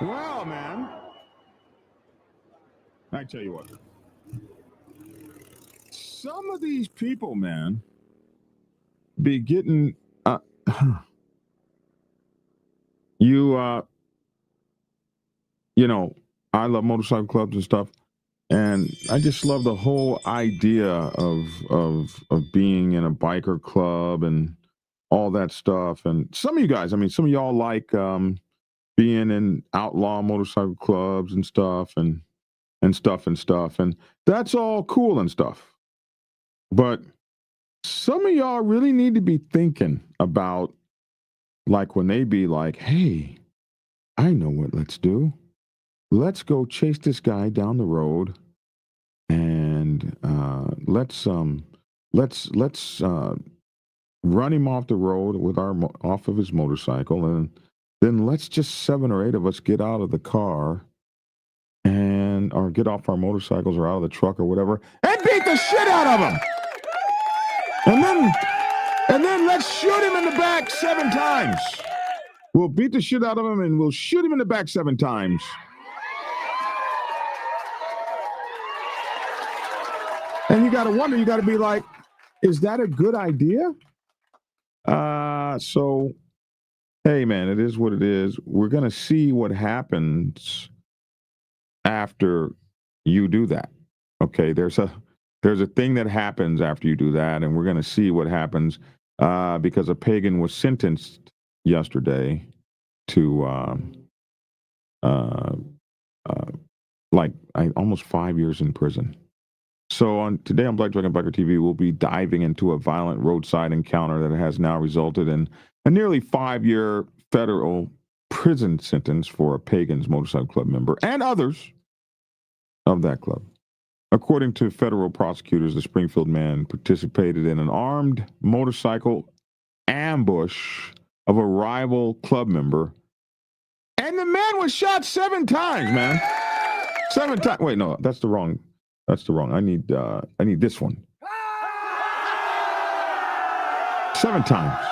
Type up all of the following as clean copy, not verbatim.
Well, man, I tell you what. Some of these people, man, be getting you I love motorcycle clubs and stuff, and I just love the whole idea of being in a biker club and all that stuff. And some of you guys, I mean, some of y'all like being in outlaw motorcycle clubs and stuff and stuff, and that's all cool and stuff. But some of y'all really need to be thinking about, like, when they be like, hey, I know what let's do. Let's go chase this guy down the road, and let's run him off the road with off of his motorcycle, and then let's just 7 or 8 of us get out of the car or get off our motorcycles or out of the truck or whatever and beat the shit out of him. And then let's shoot him in the back 7 times. We'll beat the shit out of him and we'll shoot him in the back 7 times. And you got to wonder, you got to be like, is that a good idea? So, hey, man, it is what it is. We're going to see what happens after you do that. Okay, there's a thing that happens after you do that, and we're going to see what happens because a Pagan was sentenced yesterday to almost 5 years in prison. So today on Black Dragon Biker TV, we'll be diving into a violent roadside encounter that has now resulted in a nearly 5-year federal prison sentence for a Pagan's motorcycle club member and others of that club. According to federal prosecutors, the Springfield man participated in an armed motorcycle ambush of a rival club member, and the man was shot 7 times, man. 7 times. Wait, no, that's the wrong. I need this one. 7 times.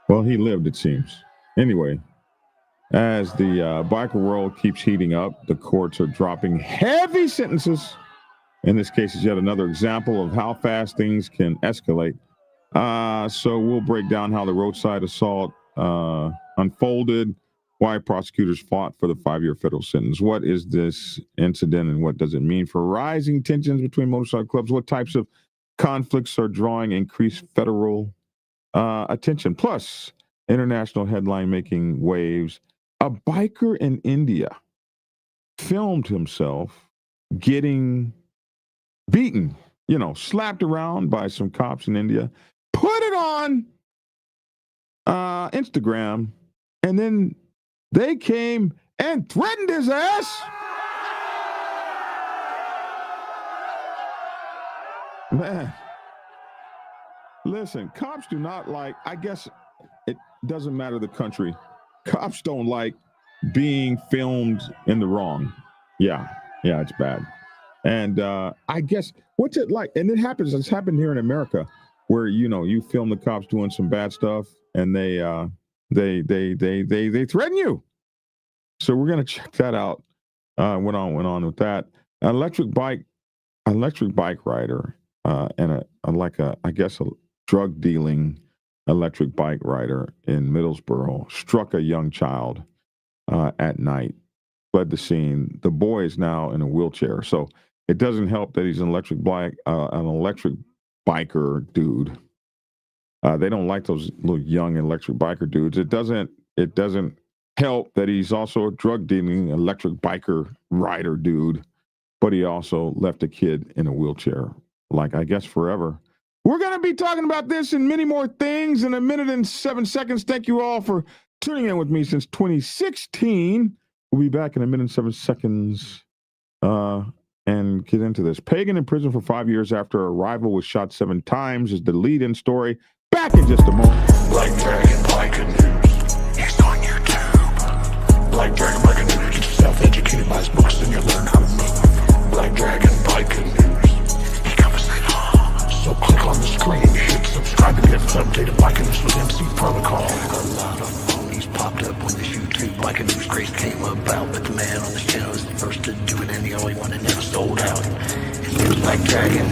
Well, he lived, it seems. Anyway, as the biker world keeps heating up, the courts are dropping heavy sentences. In this case, is yet another example of how fast things can escalate. So we'll break down how the roadside assault unfolded, why prosecutors fought for the 5-year federal sentence. What is this incident and what does it mean for rising tensions between motorcycle clubs? What types of conflicts are drawing increased federal attention? Plus, international headline making waves. A biker in India filmed himself getting beaten, slapped around by some cops in India, put it on Instagram, and then they came and threatened his ass. Man, listen, cops do not like, I guess it doesn't matter the country. Cops don't like being filmed in the wrong. Yeah, it's bad. And I guess, what's it like? And it's happened here in America where, you film the cops doing some bad stuff and they threaten you. So we're going to check that out. Went on with that. An electric bike rider and I guess a drug dealing electric bike rider in Middlesboro struck a young child at night, fled the scene. The boy is now in a wheelchair. So it doesn't help that he's an electric biker dude. They don't like those little young electric biker dudes. It doesn't help that he's also a drug dealing electric biker rider dude, but he also left a kid in a wheelchair, like, I guess, forever. We're going to be talking about this and many more things in 1 minute and 7 seconds. Thank you all for tuning in with me since 2016. We'll be back in 1 minute and 7 seconds and get into this. Pagan in prison for 5 years after a rival was shot 7 times is the lead-in story. Back in just a moment. Black Dragon Biker News. He's on YouTube. Black Dragon Biker News. Get yourself educated by his books and you'll learn how to move. Black Dragon Biker News. He covers it all. So click on the screen, hit subscribe to get updated biker news with MC Protocol. A lot of phony hyped up when this YouTube like a news craze came about. But the man on this channel is the first to do it and the only one that never sold out. His name's Black Dragon.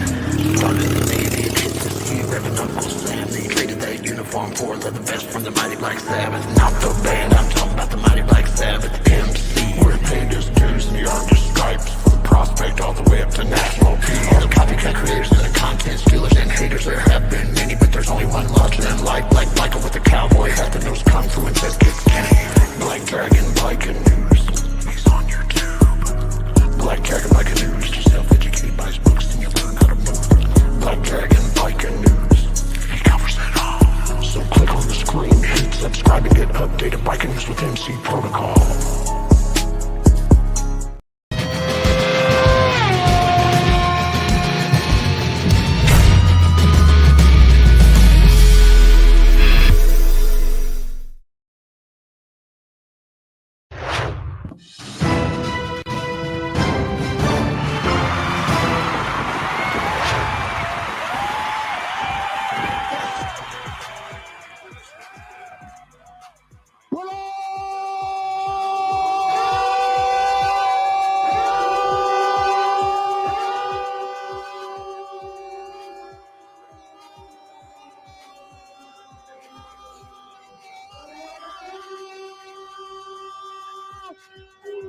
Started in the Navy and hit the sea, revving Uncle Sam. They traded that uniform for a leather vest from the mighty Black Sabbath. Not the band, I'm talking about the mighty Black Sabbath. MC, where he paid his dues and he earned his stripes. From prospect all the way up to national peace. All the copycat creators and the content stealers and haters, there have been many, but there's only one larger than life. Like Michael with the cowboy hat, the nose kung fu and says get skinny. Black Dragon Pagan News, he's on YouTube. Black Dragon Pagan News, just self-educated by his books and you learn how to move. Black Dragon Pagan News, he covers it all. So click on the screen, hit subscribe and get updated Biking News with MC Protocol.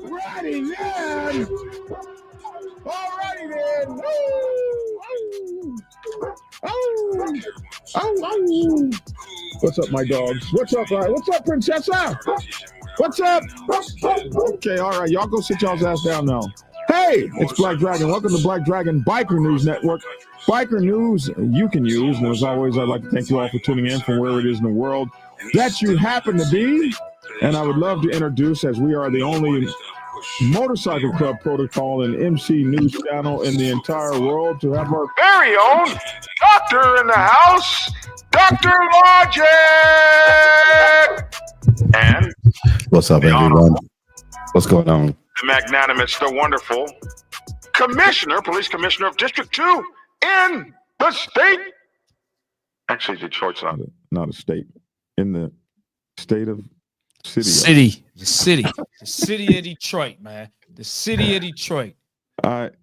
Alrighty then. Alrighty then. Oh. What's up, my dogs? What's up, Princessa? What's up? Okay, all right. Y'all go sit y'all's ass down now. Hey, it's Black Dragon. Welcome to Black Dragon Biker News Network. Biker news you can use. And as always, I'd like to thank you all for tuning in from wherever it is in the world that you happen to be. And I would love to introduce, as we are the only motorcycle club protocol and MC news channel in the entire world, to have our very own doctor in the house, Dr. Logic! And what's up, everyone? What's going on? The magnanimous, the wonderful police commissioner of District 2 in the state. Actually, Detroit's not a state. In the state of the city of Detroit, man. The city of Detroit.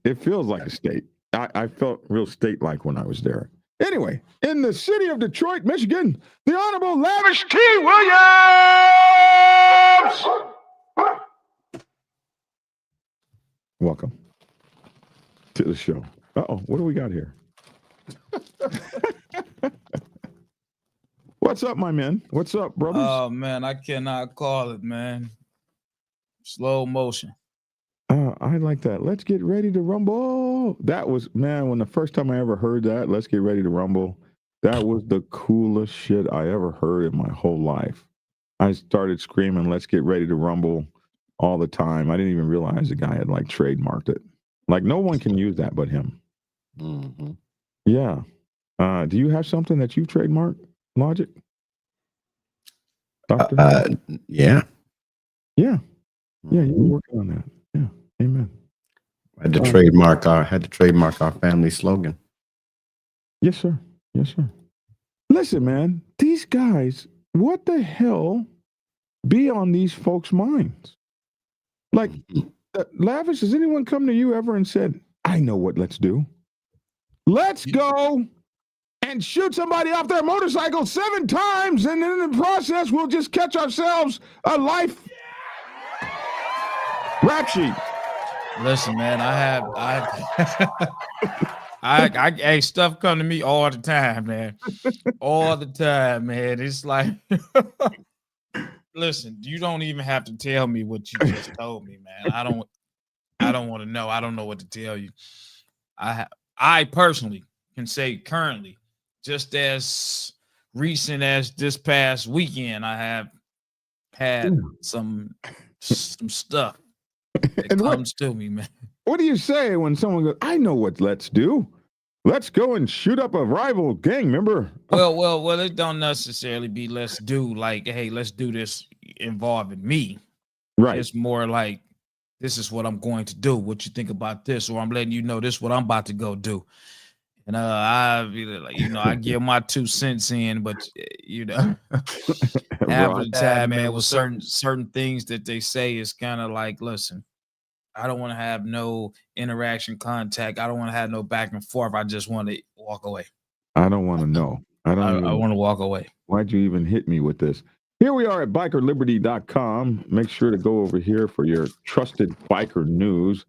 It feels like a state. I felt real state-like when I was there. Anyway, in the city of Detroit, Michigan, the Honorable Lavish T. Williams. Welcome to the show. Uh-oh, what do we got here? What's up, my man? What's up, brothers? Oh, man, I cannot call it, man. Slow motion. I like that. Let's get ready to rumble. That was, man, when the first time I ever heard that, let's get ready to rumble, that was the coolest shit I ever heard in my whole life. I started screaming, let's get ready to rumble all the time. I didn't even realize the guy had like trademarked it. Like no one can use that but him. Mm-hmm. Yeah. Do you have something that you've trademarked, Logic? Doctor? Yeah. Yeah. Yeah, you were working on that. Yeah. Amen. I had to trademark our family slogan. Yes, sir. Yes, sir. Listen, man, these guys, what the hell be on these folks' minds? Like, Lavish, has anyone come to you ever and said, I know what let's do? Let's go and shoot somebody off their motorcycle 7 times, and then in the process, we'll just catch ourselves a life rap sheet. Listen, man, I stuff come to me all the time, man. All the time, man. It's like, listen, you don't even have to tell me what you just told me, man. I don't want to know. I don't know what to tell you. I personally can say currently, just as recent as this past weekend, I have had some stuff that comes to me, man. What do you say when someone goes, I know what let's do? Let's go and shoot up a rival gang member. Well, it don't necessarily be let's do like, hey, let's do this involving me. Right. It's more like, this is what I'm going to do. What you think about this? Or I'm letting you know this is what I'm about to go do. And I be like, I give my 2 cents in, but half of the time, man, with certain things that they say is kind of like, listen, I don't want to have no interaction, contact. I don't want to have no back and forth. I just want to walk away. I don't want to know. I want to walk away. Why'd you even hit me with this? Here we are at bikerliberty.com. Make sure to go over here for your trusted biker news.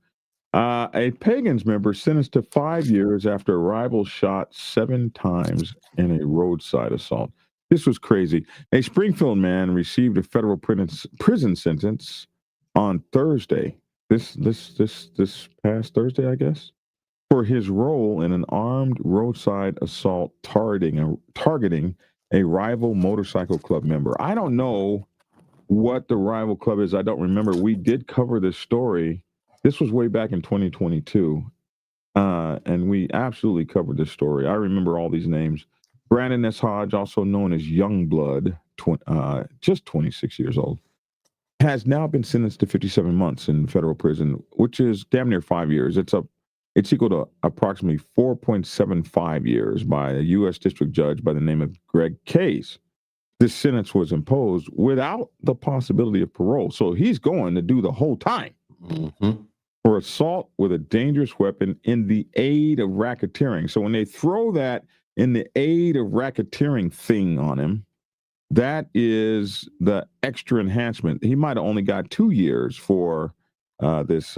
A Pagan's member sentenced to 5 years after a rival shot 7 times in a roadside assault. This was crazy. A Springfield man received a federal prison sentence on Thursday. This past Thursday, I guess, for his role in an armed roadside assault targeting a rival motorcycle club member. I don't know what the rival club is. I don't remember. We did cover this story. This was way back in 2022, and we absolutely covered this story. I remember all these names. Brandon S. Hodge, also known as Youngblood, just 26 years old, has now been sentenced to 57 months in federal prison, which is damn near 5 years. It's equal to approximately 4.75 years by a U.S. district judge by the name of Greg Case. This sentence was imposed without the possibility of parole, so he's going to do the whole time. Mm-hmm. For assault with a dangerous weapon in the aid of racketeering. So when they throw that in the aid of racketeering thing on him, that is the extra enhancement. He might have only got 2 years for this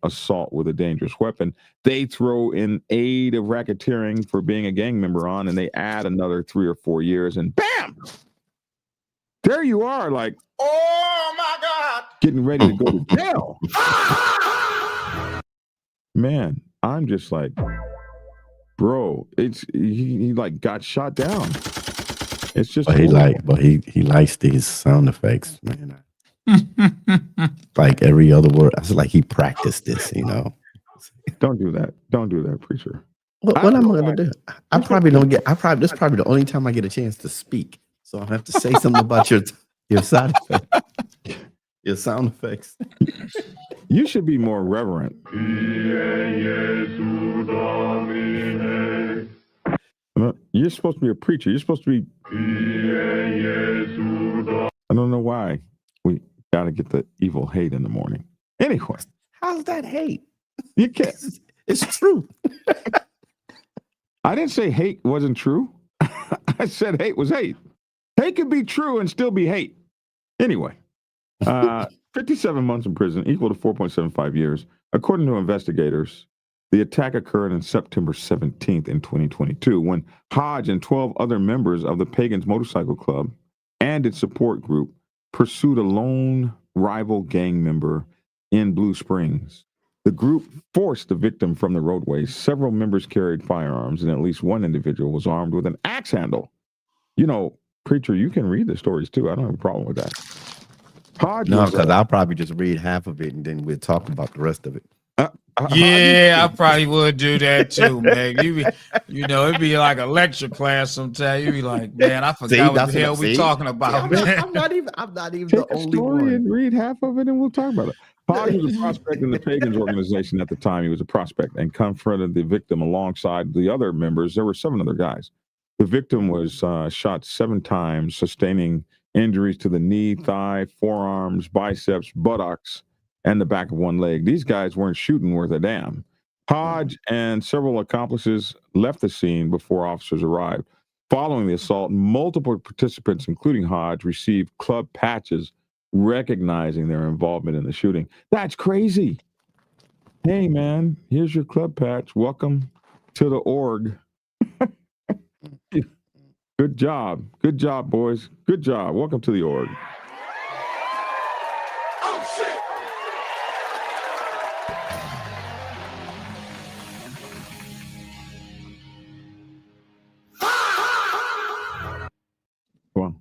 assault with a dangerous weapon. They throw in aid of racketeering for being a gang member on, and they add another 3 or 4 years, and bam! There you are, like, oh my God, getting ready to go to jail. Man, I'm just like, bro, he like got shot down. It's just he likes these sound effects, man. Like every other word. I was like, he practiced this, Don't do that. Don't do that, preacher. What am I gonna do? I probably don't get. This is probably the only time I get a chance to speak. So I have to say something about your sound effects. Your sound effects. You should be more reverent. You're supposed to be a preacher. You're supposed to be. I don't know why we got to get the evil hate in the morning. Anyway, how's that hate? You can't. It's true. I didn't say hate wasn't true. I said hate was hate. Hate could be true and still be hate. Anyway, 57 months in prison, equal to 4.75 years. According to investigators, the attack occurred on September 17th in 2022 when Hodge and 12 other members of the Pagan's Motorcycle Club and its support group pursued a lone rival gang member in Blue Springs. The group forced the victim from the roadway. Several members carried firearms, and at least one individual was armed with an axe handle. Preacher, you can read the stories too. I don't have a problem with that. Hodge no, because I'll probably just read half of it and then we'll talk about the rest of it. I probably would do that too, man. It'd be like a lecture class sometimes. You'd be like, man, I forgot what the hell we talking about. I'm not even Take the only one. And read half of it and we'll talk about it. Hodge was a prospect in the Pagan's organization at the time. He was a prospect and confronted the victim alongside the other members. There were 7 other guys. The victim was shot 7 times, sustaining injuries to the knee, thigh, forearms, biceps, buttocks, and the back of one leg. These guys weren't shooting worth a damn. Hodge and several accomplices left the scene before officers arrived. Following the assault, multiple participants, including Hodge, received club patches recognizing their involvement in the shooting. That's crazy. Hey, man, here's your club patch. Welcome to the org. Good job. Good job, boys. Good job. Welcome to the org. Well,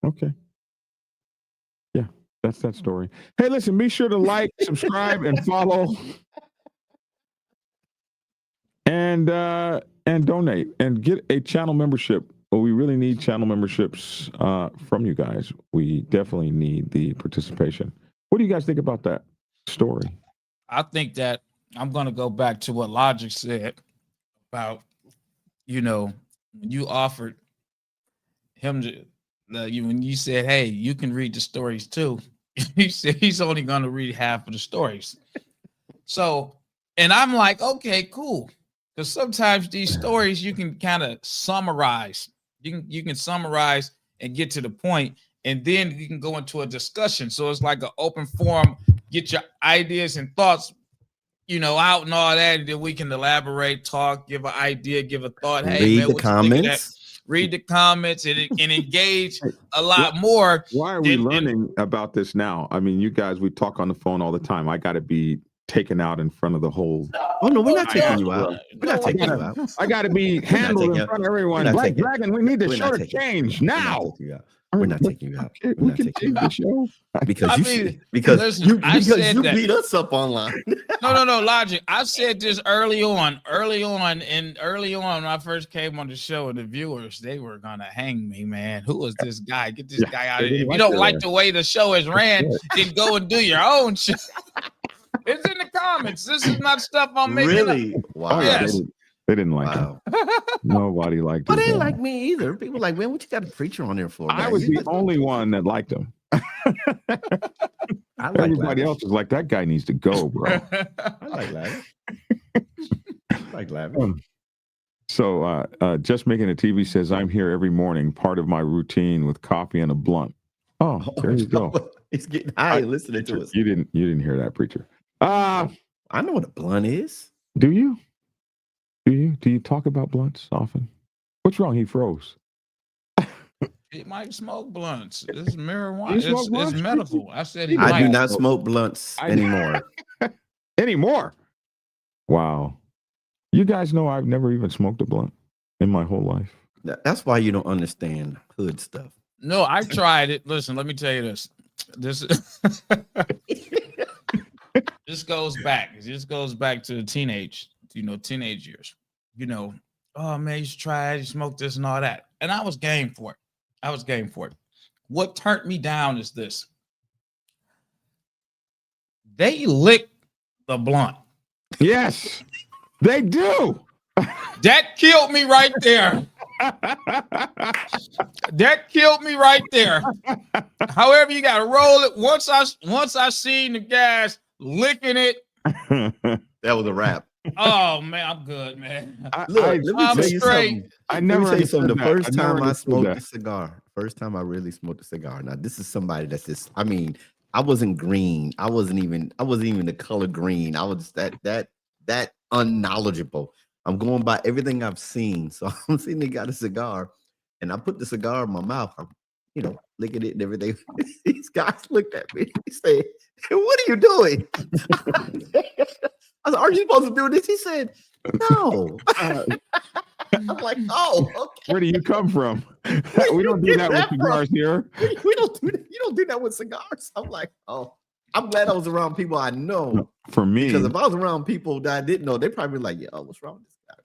okay. Yeah, that's that story. Hey, listen, be sure to like, subscribe, and follow. And donate and get a channel membership. Well, we really need channel memberships from you guys. We definitely need the participation. What do you guys think about that story? I think that I'm going to go back to what Logic said about you know, when you offered him when you said, "Hey, you can read the stories too," he said he's only going to read half of the stories. So, and I'm like, okay, cool, because sometimes these stories you can kind of summarize. You can summarize and get to the point, and then you can go into a discussion. So it's like an open forum. Get your ideas and thoughts, out and all that. And then we can elaborate, talk, give an idea, give a thought. Hey, Read man, the what you think of that? comments. Read the comments and engage a lot more. Why are we learning about this now? I mean, you guys, we talk on the phone all the time. I got to be taken out in front of the whole. Oh no, we're not taking you out. We're not taking you out. I got to be handled in front of everyone. Black Dragon, we need to show the change now. We're not taking you out. We can take the show Because you beat us up online. No, Logic. I said this early on when I first came on the show, and the viewers, they were gonna hang me, man. Who is this guy? Get this guy out of here. If you don't like the way the show is ran, then go and do your own show. It's in the comments. This is not stuff I'm making. Really? Up. Wow. Yes. They didn't like it. Nobody liked it. But they didn't like me either. People were like, man, what you got a preacher on there for? I was the only one that liked him. Everybody else was like, that guy needs to go, bro. I like Lavish. I like Lavish. So just making a TV says, I'm here every morning, part of my routine with coffee and a blunt. Oh, there you go. He's getting high listening to us. You didn't hear that, preacher. I know what a blunt is. Do you? Do you talk about blunts often? What's wrong? He froze. He might smoke blunts. It's marijuana. It's medical. I said I do not smoke blunts anymore. Anymore? Wow. You guys know I've never even smoked a blunt in my whole life. That's why you don't understand hood stuff. No, I tried it. Listen, let me tell you this. This goes back. This goes back to the teenage years. Oh man, you should try it. You smoke this and all that. And I was game for it. What turned me down is this. They lick the blunt. Yes, they do. That killed me right there. That killed me right there. However, you gotta roll it. Once I seen the guys licking it, that was a wrap. Oh man, I'm good, man. Let me tell you straight. something. The first time I smoked a cigar, first time I really smoked a cigar. Now this is somebody that's just. I mean, I wasn't green. I wasn't even the color green. I was that unknowledgeable. I'm going by everything I've seen. So I'm seeing they got a cigar, and I put the cigar in my mouth. I'm, licking it and everything. These guys looked at me. He said, "What are you doing?" I said, "Are you supposed to do this?" He said, "No." I'm like, "Oh, okay." Where do you come from? We don't do that with cigars here. We don't do that. You don't do that with cigars. I'm like, "Oh." I'm glad I was around people I know. For me, because if I was around people that I didn't know, they'd probably be like, "Yo, what's wrong with this guy?"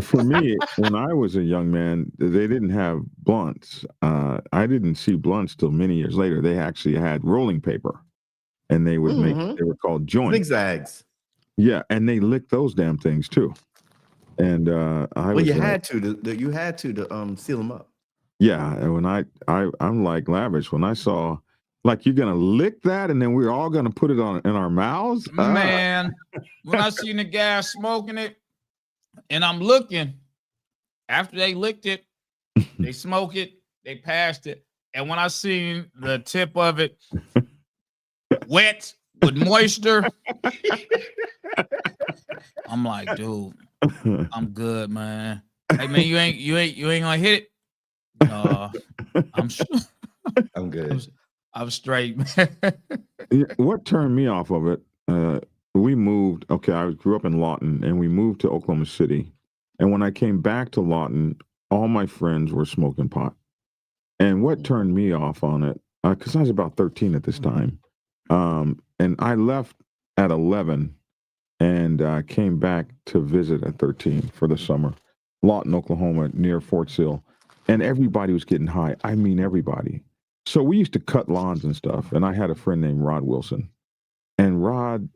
For me, when I was a young man, they didn't have blunts. I didn't see blunts till many years later. They actually had rolling paper, and they would they were called joints. Zigzags. Yeah, and they licked those damn things too. And you had to seal them up. Yeah, and when I'm like Lavish, when I saw. Like, you're gonna lick that, and then we're all gonna put it in our mouths. Man, when I seen the guys smoking it, and I'm looking, after they licked it, they smoke it, they passed it, and when I seen the tip of it wet with moisture, I'm like, dude, I'm good, man. Hey man, you ain't gonna hit it. I'm sure. I'm good. I'm straight, man. What turned me off of it, we moved. Okay, I grew up in Lawton, and we moved to Oklahoma City. And when I came back to Lawton, all my friends were smoking pot. And what turned me off on it, because I was about 13 at this time, and I left at 11 and came back to visit at 13 for the summer. Lawton, Oklahoma, near Fort Sill. And everybody was getting high. I mean, everybody. So we used to cut lawns and stuff, and I had a friend named Rod Wilson. And Rod,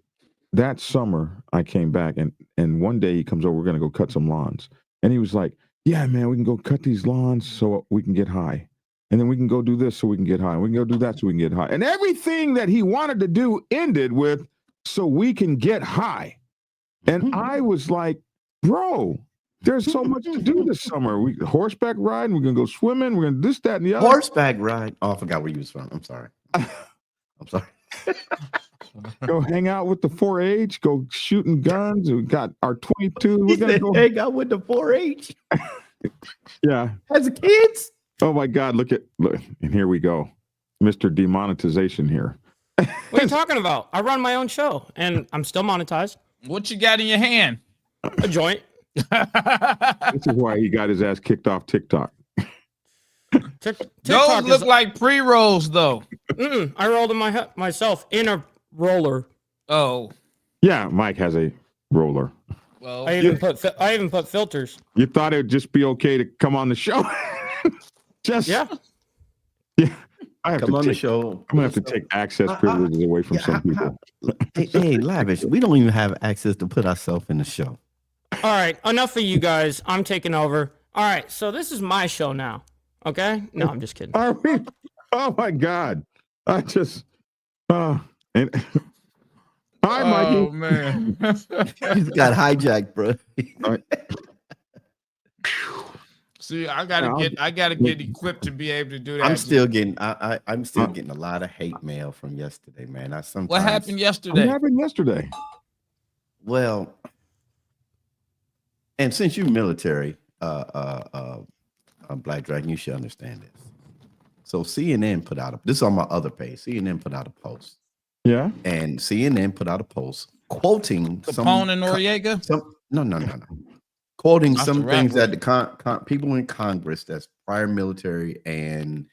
that summer, I came back, and one day he comes over, we're going to go cut some lawns. And he was like, yeah, man, we can go cut these lawns so we can get high. And then we can go do this so we can get high. We can go do that so we can get high. And everything that he wanted to do ended with so we can get high. And I was like, bro, there's so much to do this summer. We horseback riding, we're gonna go swimming, we're gonna this, that, and the other. Horseback ride. Oh, I forgot where you was from. I'm sorry. I'm sorry. Go hang out with the 4-H, go shooting guns. We got our 22. He said, hang out with the 4-H. Yeah. As kids. Oh my God, look, and here we go. Mr. Demonetization here. What are you talking about? I run my own show and I'm still monetized. What you got in your hand? A joint. This is why he got his ass kicked off TikTok. Those look like pre-rolls though. I rolled them myself in a roller. Oh. Yeah, Mike has a roller. Well, I even put filters. You thought it would just be okay to come on the show? Yeah. I have come to on take, the show. I'm gonna have to take access privileges away from some people. Hey, Lavish, we don't even have access to put ourselves in the show. All right, enough of you guys. I'm taking over. All right, so this is my show now. Okay? No, I'm just kidding. Are we? Oh my God! I just and hi, Mikey. Oh man, He's got hijacked, bro. See, I gotta get equipped to be able to do that. I'm still getting a lot of hate mail from yesterday, man. What happened yesterday? What happened yesterday? Well, and since you're military, Black Dragon, you should understand this. So CNN put out this is on my other page. CNN put out a post. Yeah. And CNN put out a post quoting Capone and Noriega. No. Quoting some things that the people in Congress, that's prior military and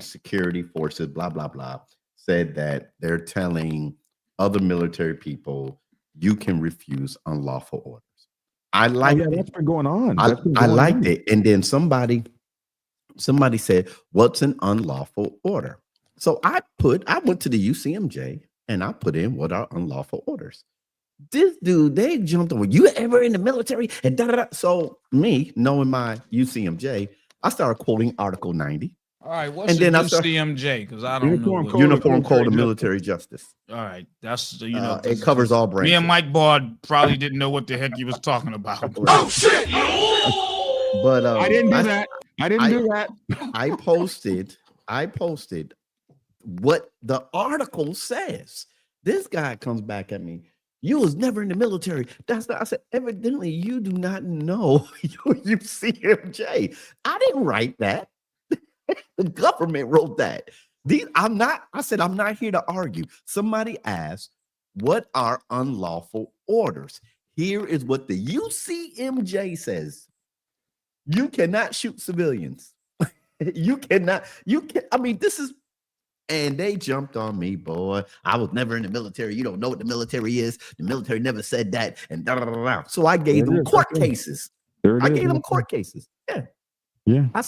security forces, blah blah blah, said that they're telling other military people you can refuse unlawful orders. I like that's been going on. I liked it, and then somebody said, "What's an unlawful order?" So I went to the UCMJ and I put in what are unlawful orders. This dude, they jumped over. You ever in the military? And da-da-da. So me, knowing my UCMJ, I started quoting Article 90. All right, what's the UCMJ? Because I don't know. Uniform Code of Military Justice. All right, that's it covers all branches. Me and Mike Bard probably didn't know what the heck he was talking about. Oh shit! But I didn't do that. I didn't do that. I posted what the article says. This guy comes back at me. You was never in the military. I said, evidently you do not know UCMJ. I didn't write that. The government wrote that. I'm not here to argue. Somebody asked, what are unlawful orders? Here is what the UCMJ says. You cannot shoot civilians. And they jumped on me, boy. I was never in the military. You don't know what the military is. The military never said that. And da da da da. So I gave them court cases. I gave them court cases. Yeah. I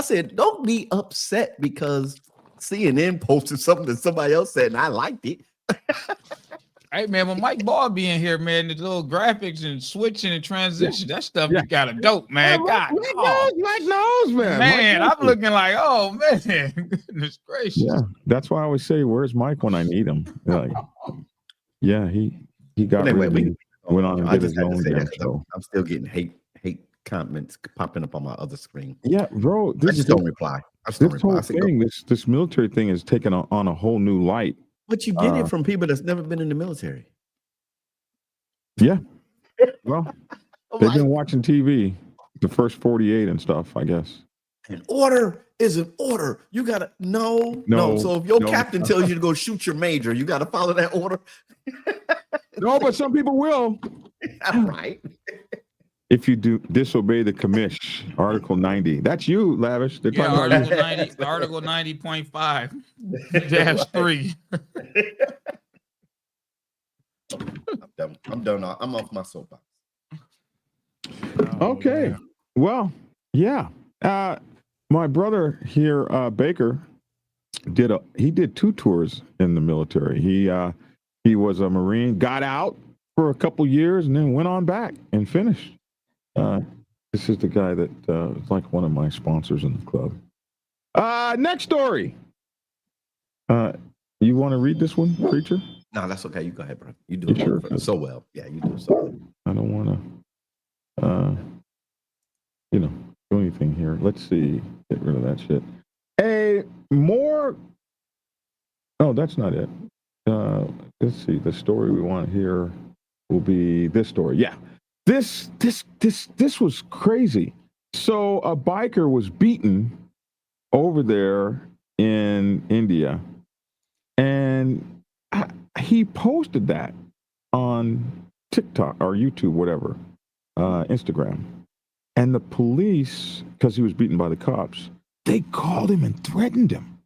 said, don't be upset because CNN posted something that somebody else said and I liked it. Hey man, when Mike Ball be in here, man, the little graphics and switching and transition, that stuff is kind of dope, man. God, Mike knows, man. Man, I'm looking like, oh man, goodness gracious. Yeah, that's why I always say, "Where's Mike when I need him?" Like, yeah, he got went on and did his own damn show. I'm still getting hate comments popping up on my other screen. Yeah, bro, I just don't reply. This military thing is taking on a whole new light. But you get it from people that's never been in the military. Yeah. Well, they've been watching TV, the first 48 and stuff, I guess. An order is an order. You gotta no. So if your captain tells you to go shoot your major, you gotta follow that order. No, but some people will. Right. If you do disobey the commish, Article 90. That's you, Lavish. They're talking about Article 90, Article 90.5-3. I'm done. I'm off my soapbox. Okay. Well, yeah. My brother here, Baker, did 2 tours in the military. He was a Marine, got out for a couple years, and then went on back and finished. This is the guy that is like one of my sponsors in the club. Next story. You want to read this one, Preacher? No, that's okay. You go ahead, bro. You do sure? so well. Yeah, you do so well. I don't want to, do anything here. Let's see. Get rid of that shit. Oh, that's not it. Let's see. The story we want here will be this story. Yeah. This was crazy. So a biker was beaten over there in India, and he posted that on TikTok or YouTube, whatever, Instagram. And the police, because he was beaten by the cops, they called him and threatened him.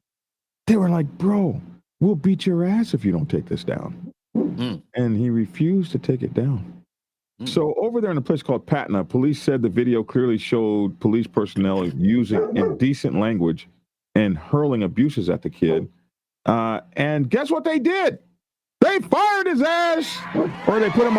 They were like, bro, we'll beat your ass if you don't take this down. And he refused to take it down. So over there in a place called Patna, police said the video clearly showed police personnel using indecent language and hurling abuses at the kid. And guess what they did? They fired his ass, or they put him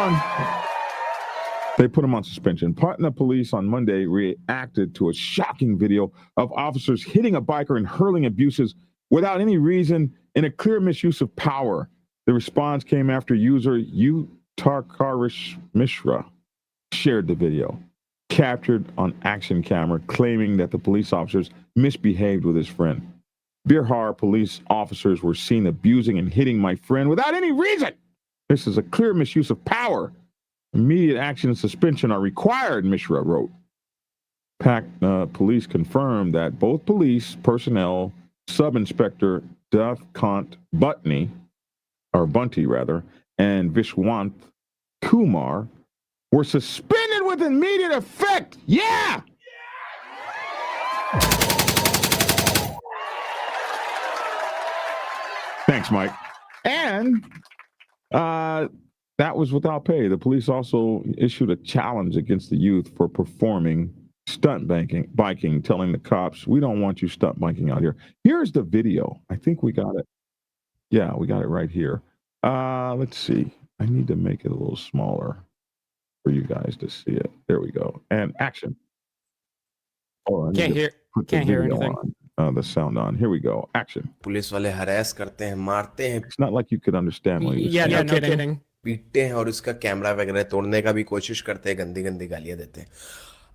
on suspension. Patna police on Monday reacted to a shocking video of officers hitting a biker and hurling abuses without any reason in a clear misuse of power. The response came after user Tarkarish Mishra shared the video, captured on action camera, claiming that the police officers misbehaved with his friend. Bihar police officers were seen abusing and hitting my friend without any reason. This is a clear misuse of power. Immediate action and suspension are required, Mishra wrote. Police confirmed that both police personnel, Sub-Inspector Devkant Bunty, and Vishwant Kumar were suspended with immediate effect. Yeah! Thanks, Mike. And that was without pay. The police also issued a challenge against the youth for performing stunt biking, telling the cops, we don't want you stunt biking out here. Here's the video. I think we got it. Yeah, we got it right here. Let's see. I need to make it a little smaller for you guys to see it. There we go. And action. Oh, can't hear anything. The sound on. Here we go. Action. Police वाले harass करते हैं, मारते हैं. It's not like you could understand what you're saying. Yeah, no kidding. पीटते हैं और उसका camera वगैरह तोड़ने का भी कोशिश करते हैं, गंदी गंदी गालियां देते हैं.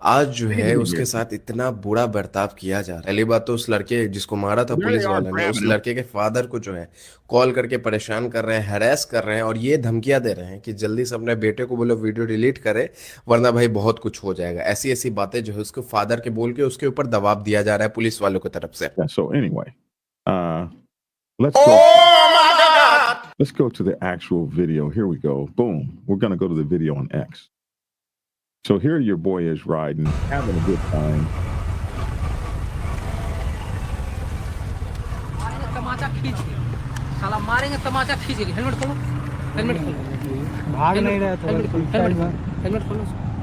आज जो है उसके साथ इतना बुरा बर्ताव किया जा रहा है. पहली बात तो उस लड़के जिसको मारा था पुलिस वाले ने, उस लड़के के फादर को जो है कॉल करके परेशान कर रहे हैं, हैरेस कर रहे हैं और ये धमकियां दे रहे हैं कि जल्दी से अपने बेटे को बोलो वीडियो डिलीट करे वरना भाई बहुत कुछ हो जाएगा. ऐसी ऐसी बातें जो है उसको फादर के बोल के उसके ऊपर दबाव दिया जा रहा है पुलिस वालों की तरफ से. So anyway, let's go to the actual video. Here we go. Boom. We're going to go to the video on X. So here your boy is riding, having a good time. भाग नहीं रहा था.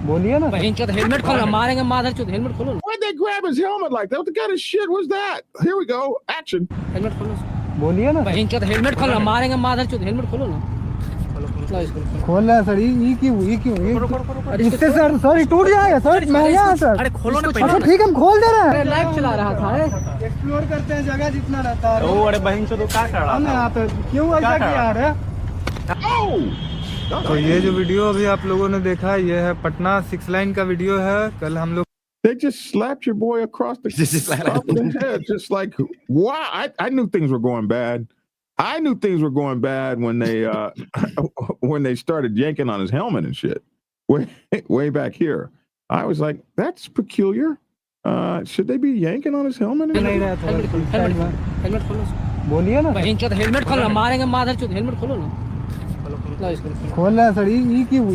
बोलिए ना. Helmet खोलो, मारेंगे माधर चोद. Helmet खोलो. Why'd they grab his helmet like that? What the kind of shit was that? Here we go. Action. Helmet खोलो. बोलिए ना. हेलमेट खोलो, मारेंगे माधर चोद. हेलमेट खोलो ना. खोल है सर. ये क्यों इससे सर टूट जाएगा सर. महंगा है सर. अरे खोलो ना. अच्छा ठीक है, हम खोल दे रहे हैं. लाइव चला रहा था. एक्सप्लोर करते हैं जगह जितना रहता है. ओ अरे बहन चोद क्या कर रहा है यहाँ पे? क्यों ऐसा किया है? तो ये जो वीडियो अभी आप लोगों ने देखा, ये है पटना 6 लाइन का वीडियो है. कल हम लोग They just slapped your boy across the head. Just like, wow. I knew things were going bad. I knew things were going bad when they when they started yanking on his helmet and shit. Way back here. I was like, that's peculiar. Should they be yanking on his helmet? Helmet खोलो. बोलिए ना. Helmet खोलो, मारेंगे माधर चोद. Helmet खोलो ना. खोल है सर. ये क्यों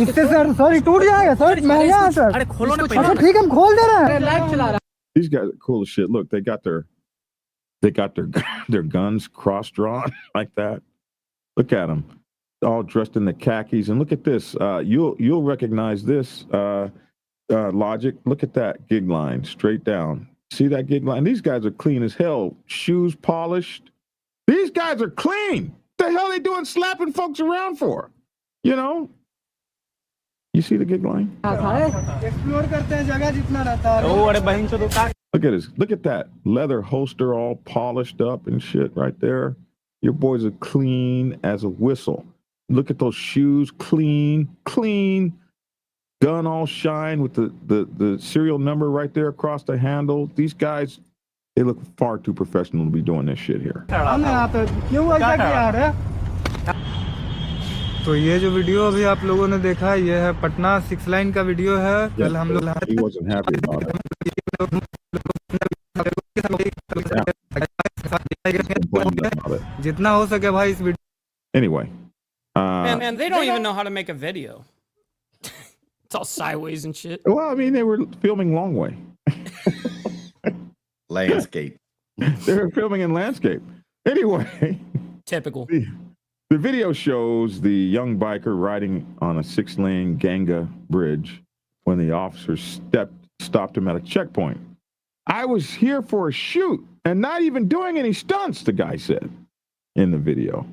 इससे सर टूट जाएगा सर. महंगा है सर. अरे खोलो ना. अच्छा ठीक है, हम खोल दे रहे हैं. लाइव चला रहा. These guys are cool as shit. Look, they got their guns cross-drawn like that. Look at them, all dressed in the khakis. And look at this. You'll recognize this logic. Look at that gig line straight down. See that gig line? These guys are clean as hell. Shoes polished. These guys are clean. What the hell are they doing slapping folks around for? You know? You see the gig line? Explore करते हैं जगह जितना रहता है Oh, अरे बहन चोद का Look at this. Look at that leather holster all polished up and shit right there. Your boys are clean as a whistle. Look at those shoes, clean. Gun all shine with the serial number right there across the handle. These guys, they look far too professional to be doing this shit here. हम यहाँ पे क्यों ऐसा किया रे? तो ये जो वीडियो अभी आप लोगों ने देखा ये है पटना 6 लाइन का वीडियो है कल हम लोग He wasn't happy about it. जितना हो सके भाई इस video Anyway. man, they don't even know how to make a video. It's all sideways and shit. Well, I mean, they were filming long way. Landscape. They were filming in landscape. Anyway. Typical. The video shows the young biker riding on a 6-lane Ganga bridge when the officer stopped him at a checkpoint. I was here for a shoot and not even doing any stunts, the guy said in the video.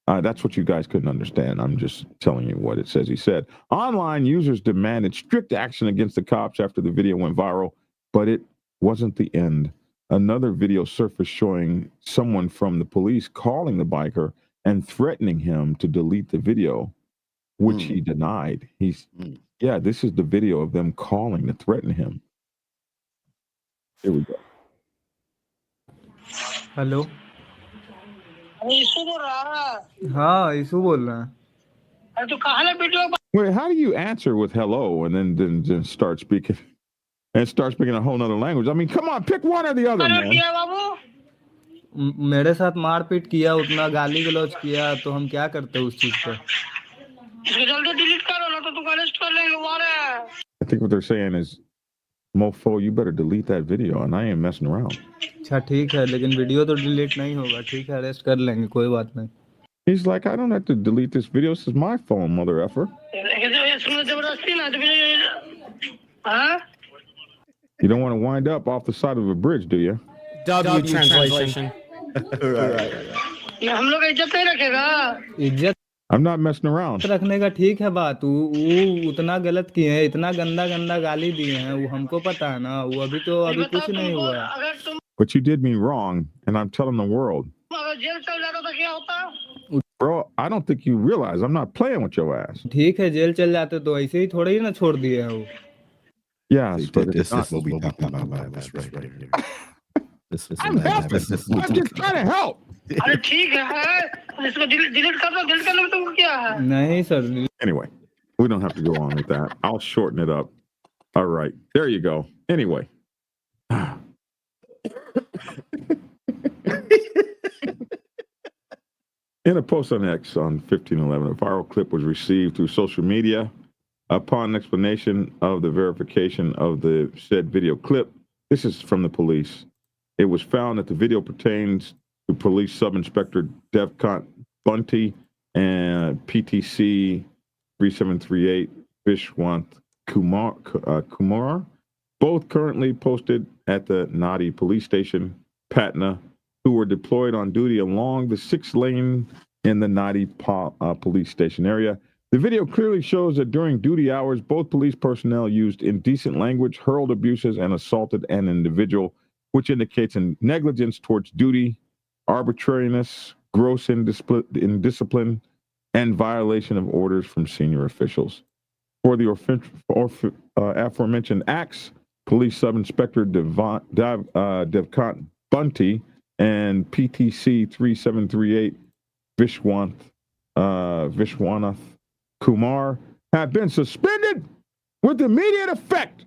That's what you guys couldn't understand. I'm just telling you what it says he said. Online users demanded strict action against the cops after the video went viral, but it wasn't the end. Another video surfaced showing someone from the police calling the biker and threatening him to delete the video, which he denied. Yeah, this is the video of them calling to threaten him. Here we go. Hello हाँ ईशू बोल रहा है Wait, how do you answer with hello and then start speaking a whole nother language? I mean, come on, pick one or the other, man. मेरे साथ मारपीट किया उतना गाली गलौज किया तो हम क्या करते उस चीज पे जल्दी डिलीट करो ना तो तुम अरेस्ट कर लेंगे वारे I think what they're saying is, Mofo, you better delete that video, and I ain't messing around. अच्छा ठीक है लेकिन वीडियो तो डिलीट नहीं होगा ठीक है अरेस्ट कर लेंगे कोई बात नहीं He's like, I don't have to delete this video. This is my phone, mother effer. You don't want to wind up off the side of a bridge, do you? W translation. हम लोग इज्जत नहीं रखेगा इज्जत I'm not messing around. रखने का ठीक है बात वो उतना गलत किए हैं इतना गंदा गाली दिए हैं वो हमको पता है ना वो अभी कुछ नहीं हुआ है But you did me wrong, and I'm telling the world. Bro, I don't think you realize I'm not playing with your ass. ठीक है जेल चल जाते तो ऐसे ही थोड़ा ही ना छोड़ दिए हैं वो Yes, but This is what we talking about. This right here. I'm helping. I'm just trying to help. अरे ठीक है इसको डिलीट कर दो डिलीट करने में तुमको क्या है नहीं sir Anyway, we don't have to go on with that. I'll shorten it up. All right, there you go. Anyway. In a post on X on 15/11, a viral clip was received through social media. Upon explanation of the verification of the said video clip, this is from the police. It was found that the video pertains to Police Sub-Inspector Devkant Bunty and PTC 3738 Vishwant Kumar, both currently posted at the Nadi Police Station, Patna, who were deployed on duty along the 6th lane in the Nadi Police Station area. The video clearly shows that during duty hours, both police personnel used indecent language, hurled abuses, and assaulted an individual, which indicates negligence towards duty, arbitrariness, gross indiscipline, and violation of orders from senior officials. For the aforementioned acts, Police Sub-Inspector Devkant Bunty and PTC 3738 Vishwanath Kumar have been suspended with immediate effect.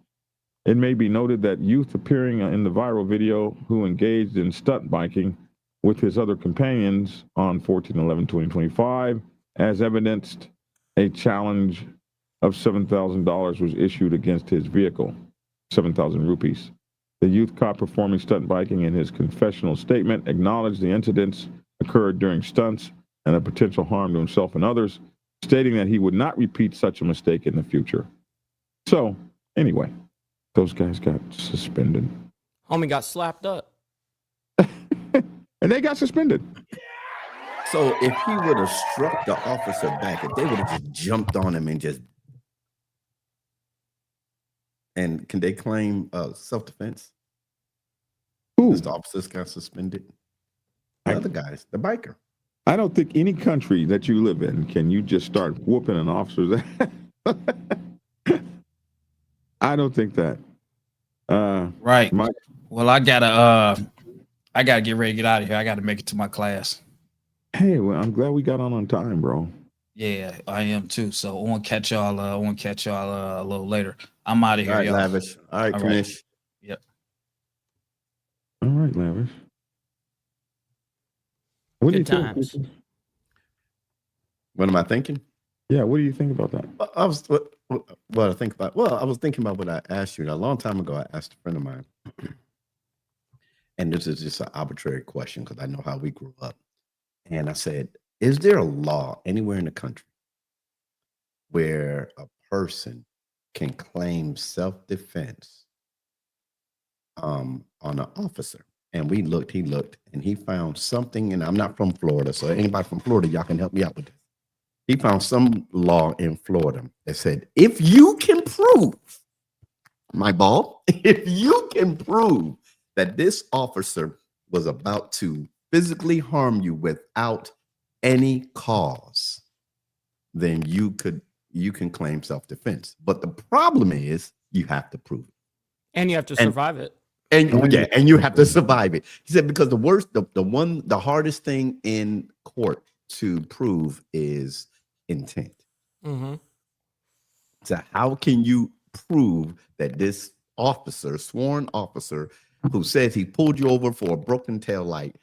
It may be noted that youth appearing in the viral video who engaged in stunt biking with his other companions on 14/11/2025, as evidenced, a challenge of $7,000 was issued against his vehicle, 7,000 rupees. The youth caught performing stunt biking in his confessional statement acknowledged the incidents occurred during stunts and a potential harm to himself and others, stating that he would not repeat such a mistake in the future. So, anyway, those guys got suspended. Homie got slapped up. And they got suspended. So if he would have struck the officer back, if they would have just jumped on him and just And can they claim self-defense? Who? This officers got suspended. The other guys, the biker. I don't think any country that you live in can you just start whooping an officer's ass. I don't think that. Right. Mike? Well, I gotta get ready to get out of here. I gotta make it to my class. Hey, well, I'm glad we got on time, bro. Yeah, I am too. So I want to catch y'all. I want to catch y'all a little later. I'm out of here, All right, y'all. Lavish. All right, Kanish. Yep. All right, Lavish. What Good do you times. think? What am I thinking? Yeah, what do you think about that? I was what I think about. Well, I was thinking about what I asked you a long time ago. I asked a friend of mine, and this is just an arbitrary question because I know how we grew up. And I said, "Is there a law anywhere in the country where a person can claim self-defense on an officer?" And we looked. He looked, and he found something. And I'm not from Florida, so anybody from Florida, y'all can help me out with this. He found some law in Florida that said, if you can prove, my ball, if you can prove that this officer was about to physically harm you without any cause, then you can claim self-defense. But the problem is you have to prove it. And you have to survive it. And you have to survive it. He said, because the hardest thing in court to prove is intent. Mm-hmm. So how can you prove that this officer, sworn officer, who says he pulled you over for a broken tail light,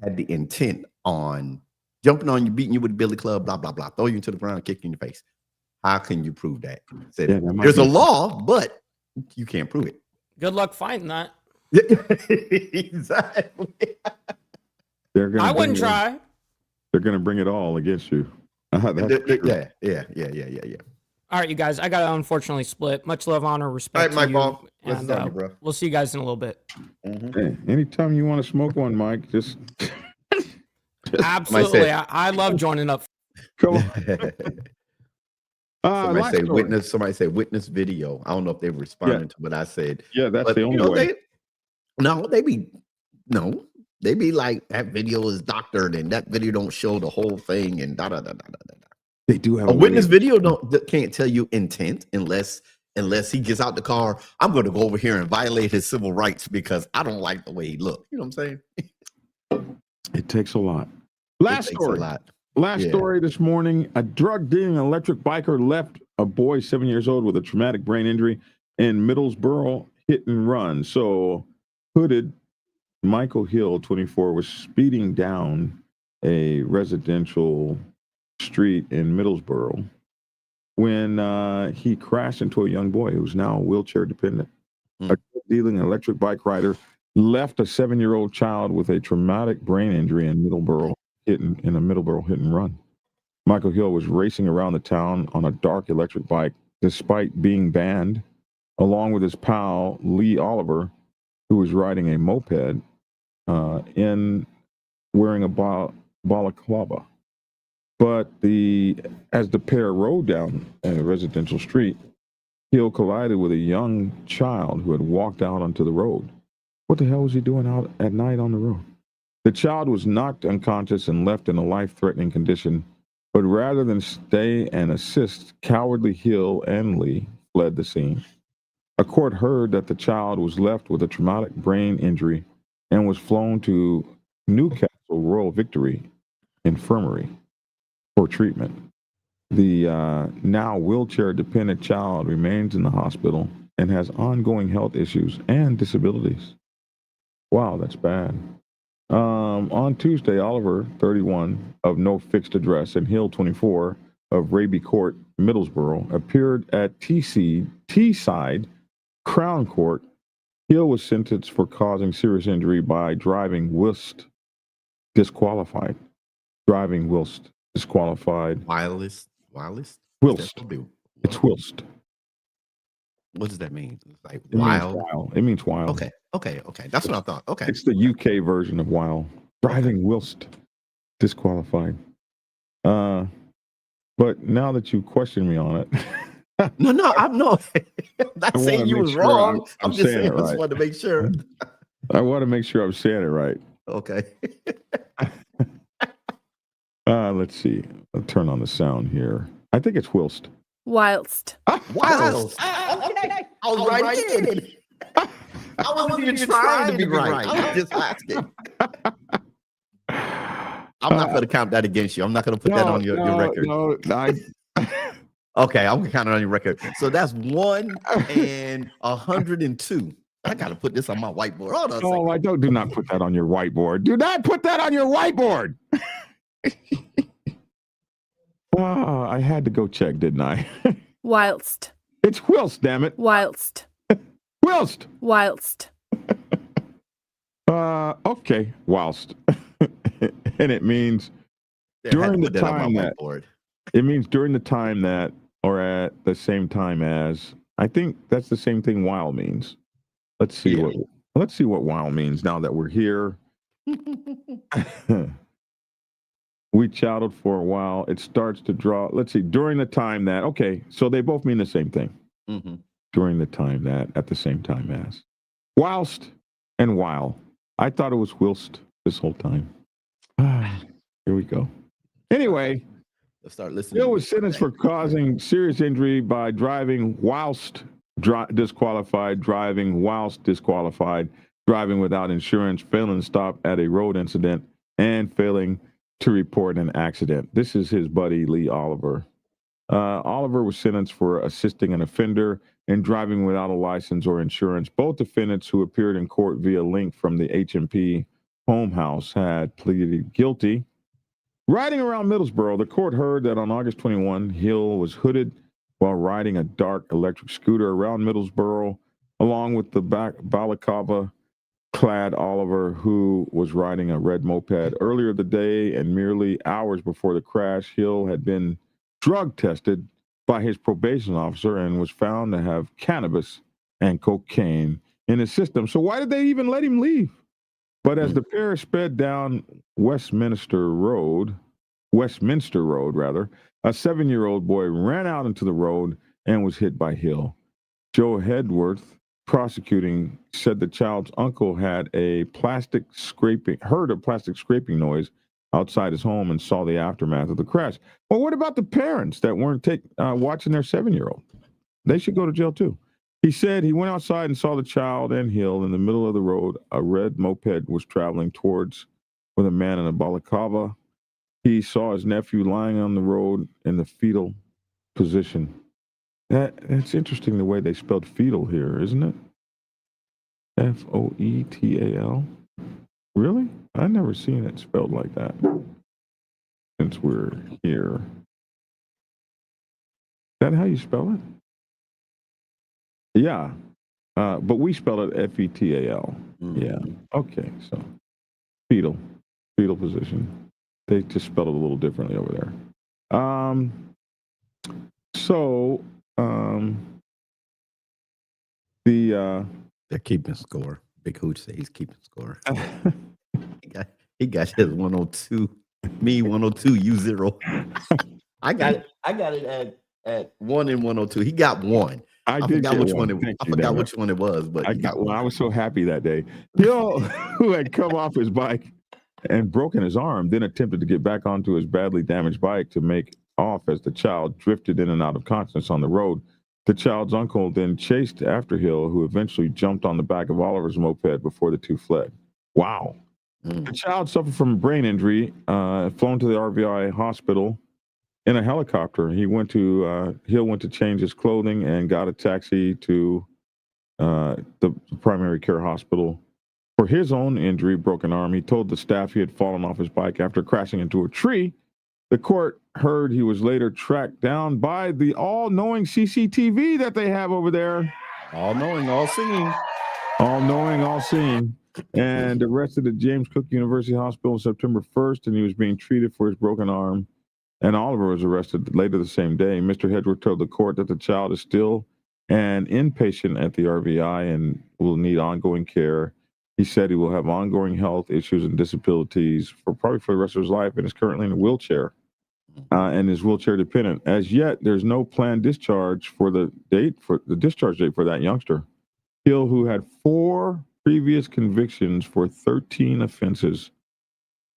had the intent on jumping on you, beating you with a billy club, blah, blah, blah, throw you into the ground, kick you in your face? How can you prove that? Said, there's a law, but you can't prove it. Good luck finding that. Exactly. I wouldn't try. They're going to bring it all against you. Yeah. All right, you guys. I got to unfortunately split. Much love, honor, respect. All right, to Mike you, Ball. and Bro. we'll see you guys in a little bit. Mm-hmm. Hey, anytime you want to smoke one, Mike, just Absolutely. I love joining up. come on. Somebody say witness video. I don't know if they were responding to what I said. Yeah, that's the only way. They be like, that video is doctored and that video don't show the whole thing and da da da da da da. They do have a witness video can't tell you intent unless he gets out the car. I'm going to go over here and violate his civil rights because I don't like the way he looked. You know what I'm saying? It takes a lot. Last story this morning. A drug-dealing electric biker left a boy 7 years old with a traumatic brain injury in Middlesboro hit and run. So hooded Michael Hill, 24, was speeding down a residential street in Middlesboro when he crashed into a young boy who's now wheelchair dependent. A drug-dealing electric bike rider left a 7-year-old child with a traumatic brain injury in Middlesboro hit and run. Michael Hill was racing around the town on a dark electric bike despite being banned, along with his pal Lee Oliver, who was riding a moped in wearing a balaclava. But as the pair rode down a residential street, Hill collided with a young child who had walked out onto the road. What the hell was he doing out at night on the road? The child was knocked unconscious and left in a life-threatening condition, but rather than stay and assist, cowardly Hill and Lee fled the scene. A court heard that the child was left with a traumatic brain injury and was flown to Newcastle Royal Victory Infirmary for treatment. The now wheelchair-dependent child remains in the hospital and has ongoing health issues and disabilities. Wow, that's bad. On Tuesday, Oliver, 31, of no fixed address, and Hill, 24, of Raby Court, Middlesboro, appeared at Teesside Crown Court. Hill was sentenced for causing serious injury by driving whilst disqualified. Whilst? Whilst. It's whilst. What does that mean? Like It means while. Okay. That's what I thought. Okay. It's the UK version of while. Driving whilst disqualified. But now that you question me on it, No, I'm not saying you was wrong. I'm just saying, I just wanted to make sure. I want to make sure I'm saying it right. Okay. Let's see. I'll turn on the sound here. I think it's whilst. Whilst. Whilst. Okay. I was right in. I wasn't even trying to be right. I was just asking. I'm not going to count that against you. I'm not going to put that on your record. Okay, I'm going to count it on your record. So that's 1 and 102. I got to put this on my whiteboard. Hold on a second. I do not put that on your whiteboard. Do not put that on your whiteboard. I had to go check, didn't I? Whilst. It's whilst, damn it. Whilst. Whilst. Whilst. Okay, whilst. And it means during the time that it means during the time that, or at the same time as. I think that's the same thing while means. Let's see what while means now that we're here. We chatted for a while. It starts to draw. Let's see. During the time that. Okay, so they both mean the same thing. Mm-hmm. During the time that, at the same time as. Whilst and while. I thought it was whilst this whole time. Here we go. Anyway, let's start listening. Hill was sentenced for causing serious injury by driving whilst disqualified, driving whilst disqualified, driving without insurance, failing to stop at a road incident, and failing to report an accident. This is his buddy, Lee Oliver. Oliver was sentenced for assisting an offender and driving without a license or insurance. Both defendants who appeared in court via link from the HMP home house had pleaded guilty. Riding around Middlesboro, the court heard that on August 21, Hill was hooded while riding a dark electric scooter around Middlesboro, along with the balaclava-clad Oliver, who was riding a red moped. Earlier the day and merely hours before the crash, Hill had been drug tested by his probation officer and was found to have cannabis and cocaine in his system. So why did they even let him leave? But as the pair sped down Westminster Road, a 7-year-old boy ran out into the road and was hit by Hill. Joe Hedworth, prosecuting, said the child's uncle had heard a plastic scraping noise outside his home and saw the aftermath of the crash. Well, what about the parents that weren't watching their 7-year-old? They should go to jail too. He said he went outside and saw the child and Hill in the middle of the road. A red moped was traveling towards with a man in a balaclava. He saw his nephew lying on the road in the fetal position. That's interesting the way they spelled fetal here, isn't it? F-O-E-T-A-L. Really? I've never seen it spelled like that since we're here. Is that how you spell it? Yeah. But we spell it F-E-T-A-L. Mm-hmm. Yeah. Okay. So fetal position. They just spelled it a little differently over there. They're keeping score. Big Hooch said he's keeping score. He got his 102. Me 102. You 0. I got it at 1 and 102. He got 1. I forgot which one it was, but I was so happy that day. Hill, who had come off his bike and broken his arm, then attempted to get back onto his badly damaged bike to make off as the child drifted in and out of consciousness on the road. The child's uncle then chased after Hill, who eventually jumped on the back of Oliver's moped before the two fled. Wow. The child suffered from a brain injury, flown to the RVI hospital in a helicopter. Hill went to change his clothing and got a taxi to the primary care hospital for his own injury, broken arm. He told the staff he had fallen off his bike after crashing into a tree. The court heard he was later tracked down by the all-knowing CCTV that they have over there. All-knowing, all-seeing. All-knowing, all-seeing. And arrested at James Cook University Hospital on September 1st, and he was being treated for his broken arm. And Oliver was arrested later the same day. Mr. Hedworth told the court that the child is still an inpatient at the RVI and will need ongoing care. He said he will have ongoing health issues and disabilities probably for the rest of his life and is currently in a wheelchair. and is wheelchair dependent. As yet, there's no planned discharge for the discharge date for that youngster. Hill, who had 4 previous convictions for 13 offenses,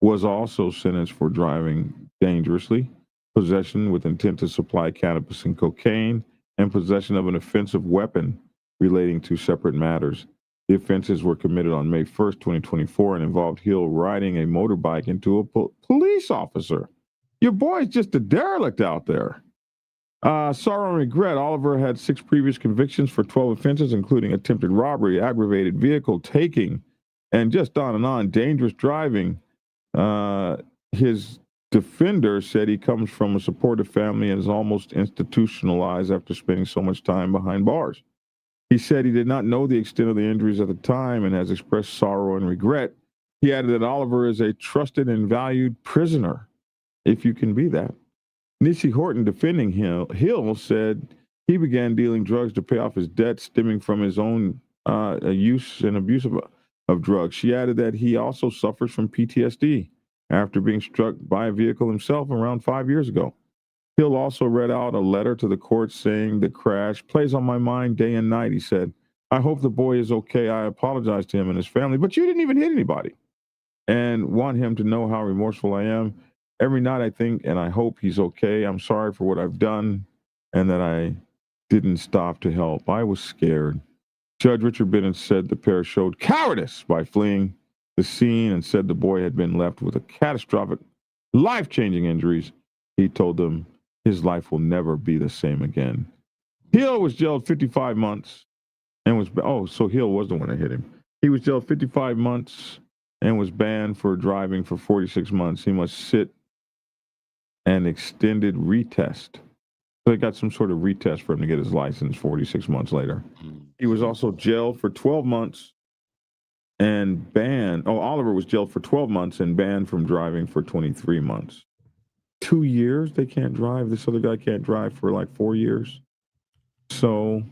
was also sentenced for driving dangerously, possession with intent to supply cannabis and cocaine, and possession of an offensive weapon relating to separate matters. The offenses were committed on May 1st, 2024, and involved Hill riding a motorbike into a police officer. Your boy's just a derelict out there. Sorrow and regret. Oliver had 6 previous convictions for 12 offenses, including attempted robbery, aggravated vehicle taking, and just on and on, dangerous driving. His defender said he comes from a supportive family and is almost institutionalized after spending so much time behind bars. He said he did not know the extent of the injuries at the time and has expressed sorrow and regret. He added that Oliver is a trusted and valued prisoner, if you can be that. Niecy Horton, defending Hill, said he began dealing drugs to pay off his debt stemming from his own use and abuse of drugs. She added that he also suffers from PTSD after being struck by a vehicle himself around 5 years ago. Hill also read out a letter to the court saying the crash plays on my mind day and night. He said, I hope the boy is okay. I apologize to him and his family, but you didn't even hit anybody, and want him to know how remorseful I am. Every night I think and I hope he's okay. I'm sorry for what I've done and that I didn't stop to help. I was scared. Judge Richard Bennett said the pair showed cowardice by fleeing the scene and said the boy had been left with a catastrophic, life-changing injuries. He told them his life will never be the same again. Hill was jailed 55 months and was, so Hill was the one that hit him. He was jailed 55 months and was banned for driving for 46 months. He must sit an extended retest. So they got some sort of retest for him to get his license 46 months later. He was also jailed for 12 months and banned. Oliver was jailed for 12 months and banned from driving for 23 months. 2 years they can't drive. This other guy can't drive for like 4 years. So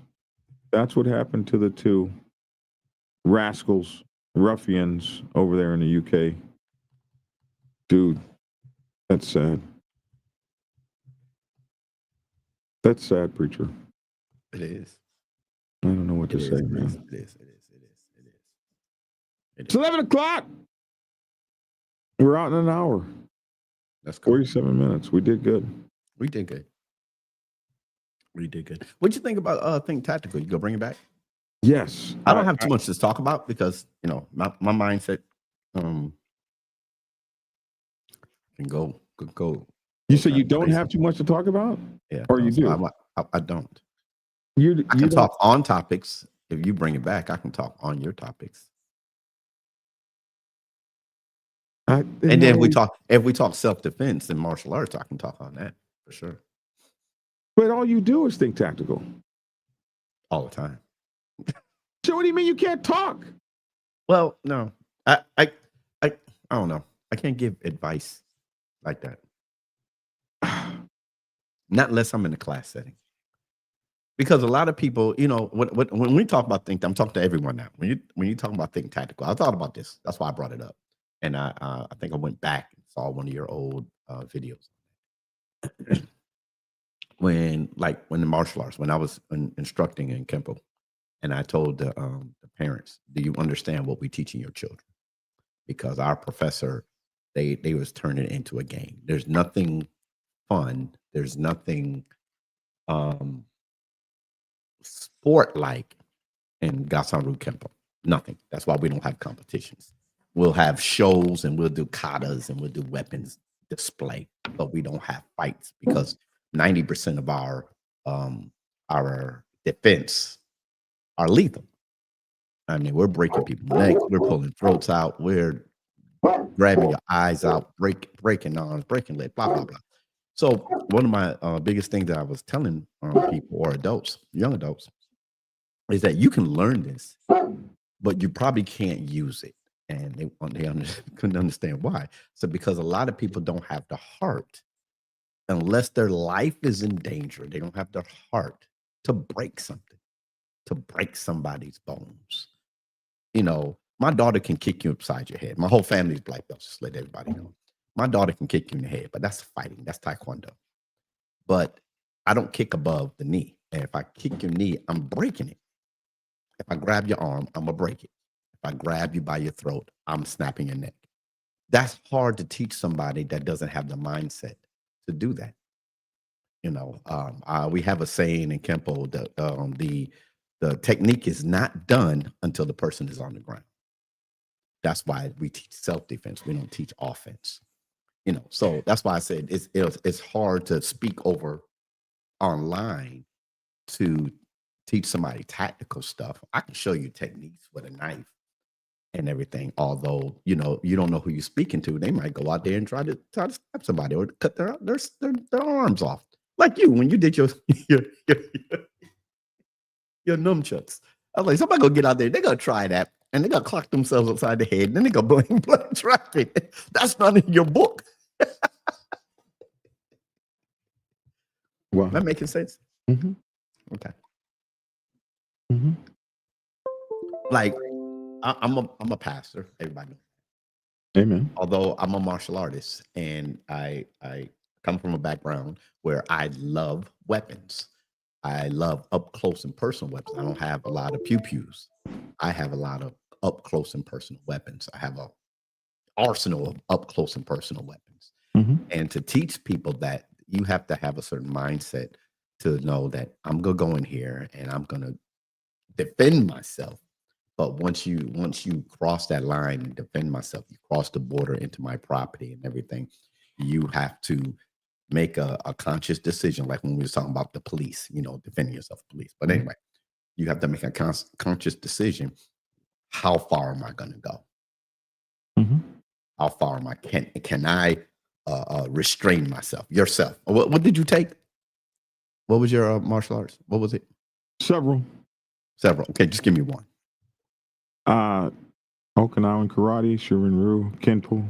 that's what happened to the 2 rascals, ruffians over there in the UK. Dude, that's sad. That's sad, preacher. It is. I don't know what to say, man. It is. It's 11 o'clock. We're out in an hour. That's cool. 47 minutes. We did good. We did good. What'd you think about Think Tactical? You go bring it back? Yes. I don't have too much to talk about because, my mindset can go. You said you don't have too much to talk about? Yeah. Or you do? I don't. I can talk on topics. If you bring it back, I can talk on your topics. And then if we talk self-defense and martial arts, I can talk on that for sure. But all you do is think tactical. All the time. So what do you mean you can't talk? Well, no. I don't know. I can't give advice like that. Not unless I'm in a class setting. Because a lot of people, when we talk about think, I'm talking to everyone now. When you talk about think tactical, I thought about this. That's why I brought it up. And I think I went back and saw one of your old videos. when the martial arts, when I was instructing in Kempo, and I told the parents, do you understand what we teaching your children? Because our professor, they was turning it into a game. There's nothing fun. There's nothing sport-like in Gasanru Kempo. Nothing. That's why we don't have competitions. We'll have shows and we'll do katas and we'll do weapons display, but we don't have fights because 90% of our defense are lethal. I mean, we're breaking people's necks, we're pulling throats out, we're grabbing your eyes out, breaking arms, breaking legs, blah, blah, blah. So one of my biggest things that I was telling people or adults, young adults, is that you can learn this, but you probably can't use it. And they couldn't understand why. So because a lot of people don't have the heart, unless their life is in danger, they don't have the heart to break something, to break somebody's bones. My daughter can kick you upside your head. My whole family's black belts, just let everybody know. My daughter can kick you in the head, but that's fighting. That's taekwondo. But I don't kick above the knee. And if I kick your knee, I'm breaking it. If I grab your arm, I'm going to break it. If I grab you by your throat, I'm snapping your neck. That's hard to teach somebody that doesn't have the mindset to do that. We have a saying in Kempo that the technique is not done until the person is on the ground. That's why we teach self-defense. We don't teach offense. So that's why I said it's hard to speak over online to teach somebody tactical stuff. I can show you techniques with a knife and everything. Although, you don't know who you're speaking to. They might go out there and try to stab somebody or cut their arms off. Like you, when you did your nunchucks. I was like, somebody gonna get out there, they're gonna try that, and they're gonna clock themselves upside the head, and then they're gonna blame blood traffic. That's not in your book. Wow. Am I making sense? Mm-hmm. Okay. Mm-hmm. Like, I'm a pastor, everybody knows. Amen. Although I'm a martial artist, and I come from a background where I love weapons. I love up close and personal weapons. I don't have a lot of pew-pews. I have a lot of up close and personal weapons. I have an arsenal of up close and personal weapons. Mm-hmm. And to teach people that, you have to have a certain mindset to know that I'm gonna go in here and I'm gonna defend myself. But once you cross that line and defend myself, you cross the border into my property and everything, you have to make a conscious decision, like when we were talking about the police, defending yourself, police. But anyway, you have to make a conscious decision. How far am I going to go? Mm-hmm. How far am I? Can I restrain myself? Yourself. What did you take? What was your martial arts? What was it? Several. Okay, just give me one. Okinawan karate, Shorin-ryu, Kenpo.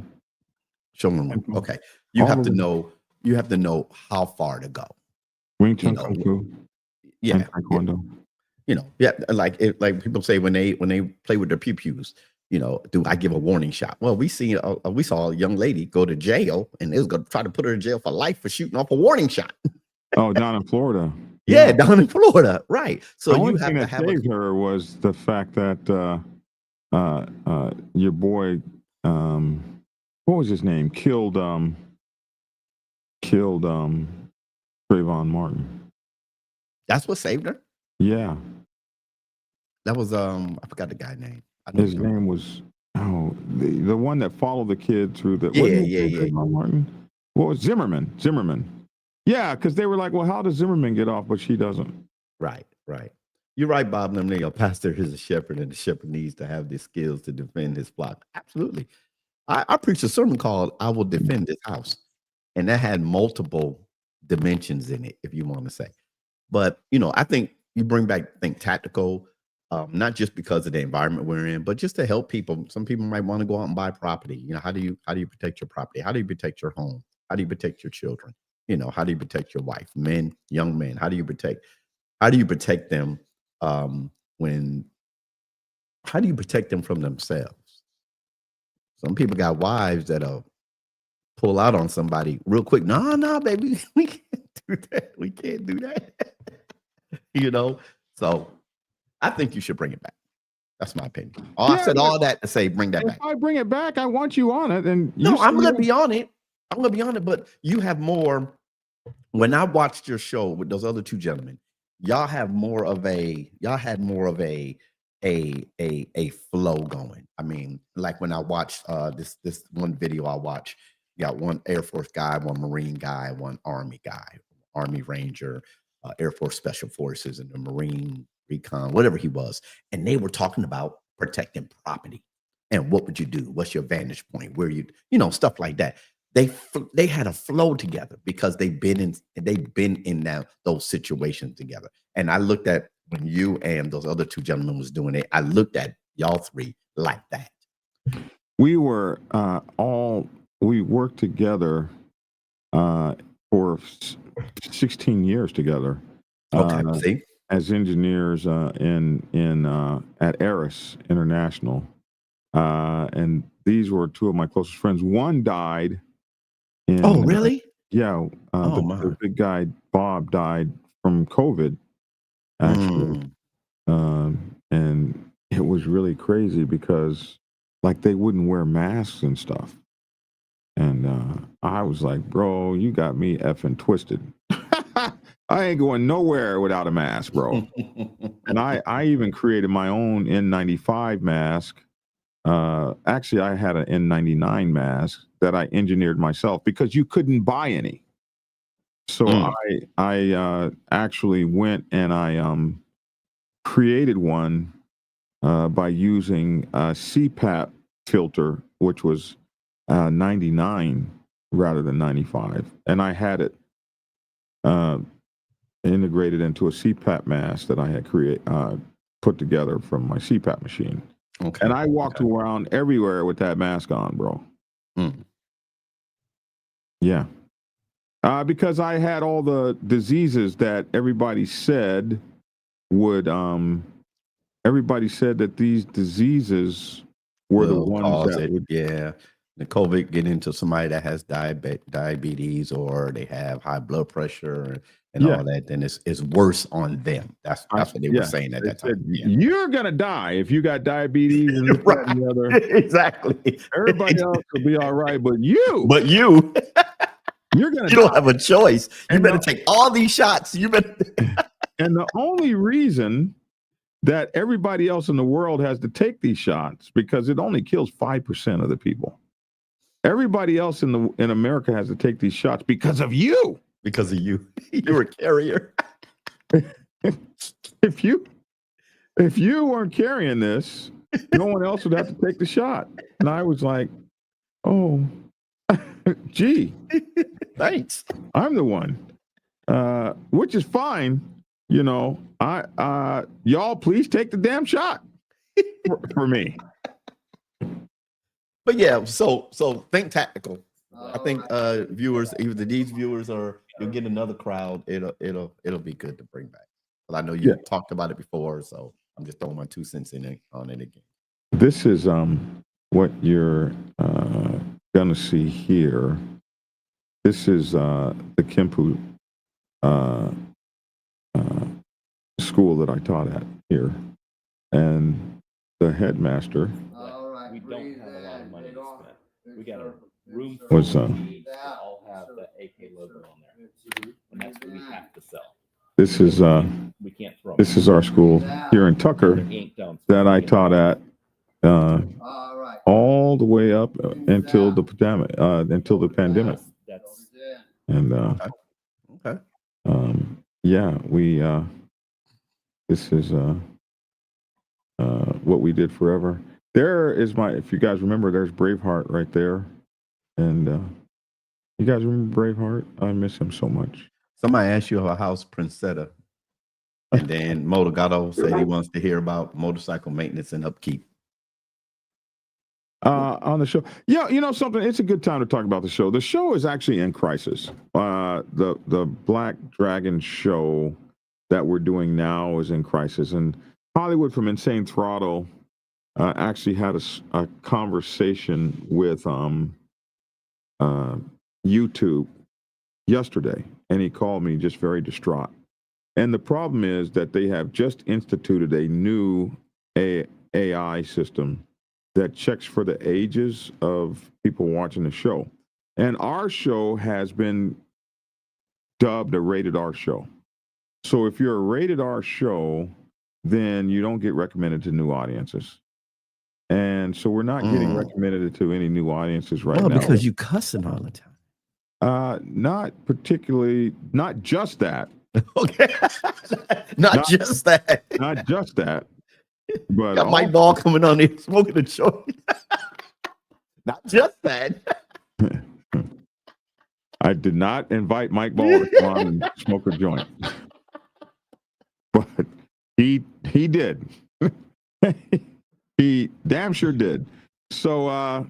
Shorin-ryu. Okay, you have to know. You have to know how far to go. Wing Chun Kung Fu. Yeah. Taekwondo. Like people say when they play with their pew-pews, do I give a warning shot? Well, we saw a young lady go to jail, and they was going to try to put her in jail for life for shooting off a warning shot. Oh, down in Florida. Yeah, down in Florida, right? So the only you have thing to that have saved her was the fact that your boy, what was his name? Killed Trayvon Martin. That's what saved her. Yeah, that was I forgot the guy's name. His name was the one that followed the kid through the Trayvon Martin. What was Zimmerman? Yeah, because they were like, well, how does Zimmerman get off, but she doesn't? Right. You're right, Bob. A pastor is a shepherd, and the shepherd needs to have the skills to defend his flock. Absolutely. I preached a sermon called "I Will Defend This House," and that had multiple dimensions in it, if you want to say. But I think you think tactical, not just because of the environment we're in, but just to help people. Some people might want to go out and buy property. How do you protect your property? How do you protect your home? How do you protect your children? How do you protect your wife, young men? How do you protect them how do you protect them from themselves? Some people got wives that'll pull out on somebody real quick. No, baby, we can't do that. We can't do that. So I think you should bring it back. That's my opinion. I said all that to say bring that back. If I bring it back, I want you on it. And I'm going to be on it. But you have more. When I watched your show with those other two gentlemen, y'all had more of a flow going. I mean, like when I watched this one video I watched, you got one Air Force guy, one Marine guy, one Army guy, Army Ranger, Air Force Special Forces, and the Marine Recon, whatever he was. And they were talking about protecting property. And what would you do? What's your vantage point? Where stuff like that. They had a flow together because they've been in those situations together. And I looked at when you and those other two gentlemen was doing it, I looked at y'all three like that. We were we worked together for 16 years together. Okay, see? As engineers at Eris International. And these were two of my closest friends. One died Oh, really? Yeah. The big guy, Bob, died from COVID, actually. And it was really crazy because, like, they wouldn't wear masks and stuff. And I was like, bro, you got me effing twisted. I ain't going nowhere without a mask, bro. And I even created my own N95 mask. Actually, I had an N99 mask that I engineered myself because you couldn't buy any. So I actually went and I created one by using a CPAP filter, which was 99 rather than 95. And I had it integrated into a CPAP mask that I had put together from my CPAP machine. Okay. And I walked around everywhere with that mask on, bro. Yeah. Because I had all the diseases that everybody said would, everybody said that these diseases were the ones that would. Yeah. The COVID get into somebody that has diabetes or they have high blood pressure and all that, then it's worse on them. That's what they were saying at that time. You're gonna die if you got diabetes and this, that, and the other. Exactly. Everybody else will be all right, but you. You're gonna. You don't have a choice. You better take all these shots. You better. And the only reason that everybody else in the world has to take these shots because it only kills 5% of the people. Everybody else in America has to take these shots because of you. Because of you. You're a carrier. If you weren't carrying this, no one else would have to take the shot. And I was like, oh, gee, thanks. I'm the one. Which is fine. You know, y'all please take the damn shot for me. But yeah, so think tactical. I think viewers, either these viewers or you'll get another crowd. It'll be good to bring back. But I know you talked about it before, so I'm just throwing my 2 cents on it again. This is what you're gonna see here. This is the Kempu school that I taught at here, and the headmaster. We don't have a lot of money to spend. We got a room Was that all have the AK logo on there, and that's what we have to sell. This is we can't throw. This is our school here in Tucker that I taught at all the way up until the pandemic. And this is what we did forever. There is if you guys remember, there's Braveheart right there. And you guys remember Braveheart? I miss him so much. Somebody asked you about House Princetta. And then Motogato said he wants to hear about motorcycle maintenance and upkeep. On the show. Yeah, you know something? It's a good time to talk about the show. The show is actually in crisis. The Black Dragon show that we're doing now is in crisis. And Hollywood from Insane Throttle actually had a conversation with YouTube yesterday, and he called me just very distraught. And the problem is that they have just instituted a new AI system that checks for the ages of people watching the show. And our show has been dubbed a rated R show. So if you're a rated R show, then you don't get recommended to new audiences. And so we're not getting recommended to any new audiences right now. Because you cussing all the time. Not particularly, not just that. Okay. not just that. Not just that. But got Mike Ball coming on here smoking a joint. Not just that. I did not invite Mike Ball to come on and smoke a joint. But he did. He damn sure did. So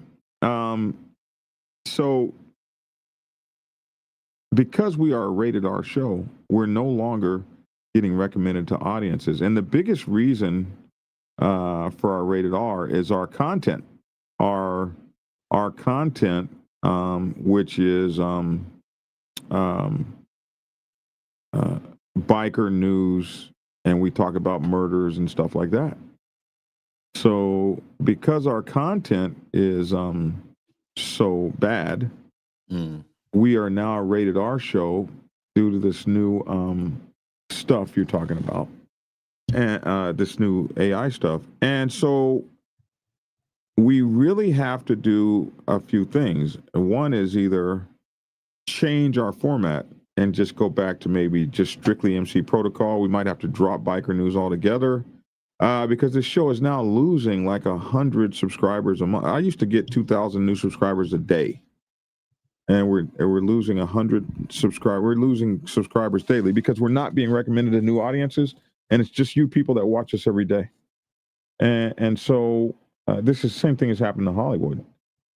because we are a rated R show, we're no longer getting recommended to audiences. And the biggest reason for our rated R is our content. Our content which is biker news, and we talk about murders and stuff like that. So because our content is so bad, we are now a rated R show due to this new stuff you're talking about, and this new AI stuff. And so we really have to do a few things. One is either change our format and just go back to maybe just strictly MC protocol. We might have to drop biker news altogether because this show is now losing like 100 subscribers a month. I used to get 2,000 new subscribers a day, and we're losing 100 subscribers. We're losing subscribers daily because we're not being recommended to new audiences, and it's just you people that watch us every day. And so this is the same thing has happened to Hollywood.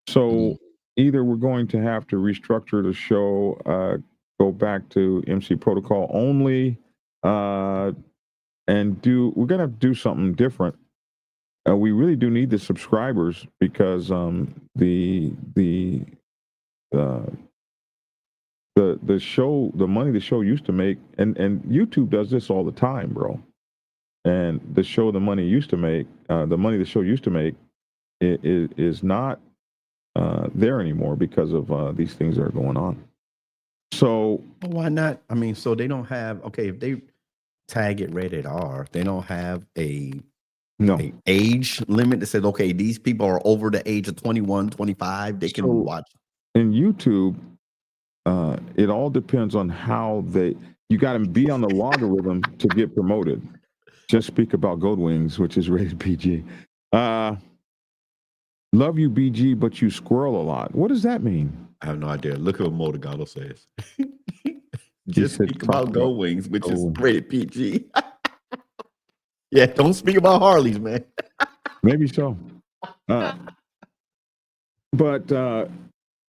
So either we're going to have to restructure the show, go back to MC protocol only, and we're going to do something different. We really do need the subscribers because the show, the money the show used to make, and YouTube does this all the time, bro. And the money the show used to make is not there anymore because of these things that are going on. So why not? I mean, so they don't have, if they tag it rated R, they don't have a age limit that says, okay, these people are over the age of 21, 25, they can watch. In YouTube, it all depends on how you got to be on the logarithm to get promoted. Just speak about Gold Wings, which is rated PG. Love you, BG, but you squirrel a lot. What does that mean? I have no idea. Look at what Motogano says. Just speak about Gold Wings, which is rated PG. Yeah, don't speak about Harleys, man. Maybe so. But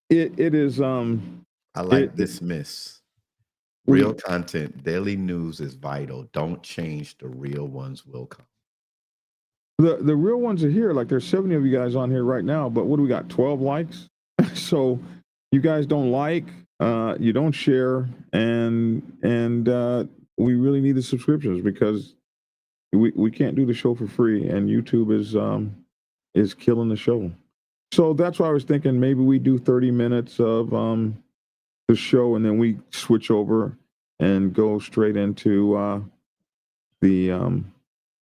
it is. I like dismiss. Real content, daily news is vital. Don't change. The real ones will come. The real ones are here. Like there's 70 of you guys on here right now, but what do we got? 12 likes. So you guys don't like, you don't share, and we really need the subscriptions because we can't do the show for free, and YouTube is killing the show. So that's why I was thinking maybe we do 30 minutes of the show, and then we switch over and go straight into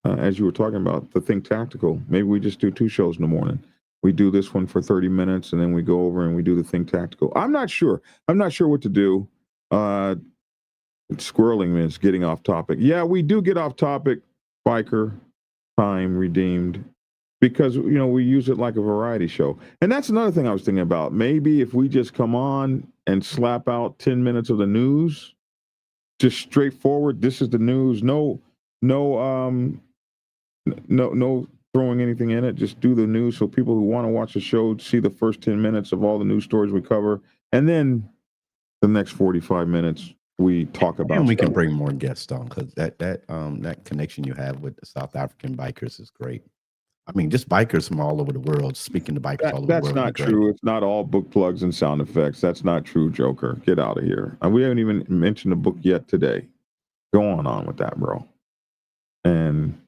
as you were talking about, the Think Tactical. Maybe we just do 2 shows in the morning. We do this one for 30 minutes, and then we go over and we do the Think Tactical. I'm not sure what to do. Squirreling means getting off topic. Yeah, we do get off topic, biker, time redeemed, because, we use it like a variety show. And that's another thing I was thinking about. Maybe if we just come on and slap out 10 minutes of the news, just straightforward, this is the news. No throwing anything in it. Just do the news so people who want to watch the show see the first 10 minutes of all the news stories we cover, and then the next 45 minutes we talk about. And we can bring more guests on because that connection you have with the South African bikers is great. I mean, just bikers from all over the world, speaking to bikers all over the world. That's not true. It's not all book plugs and sound effects. That's not true, Joker. Get out of here. We haven't even mentioned the book yet today. Go on with that, bro. And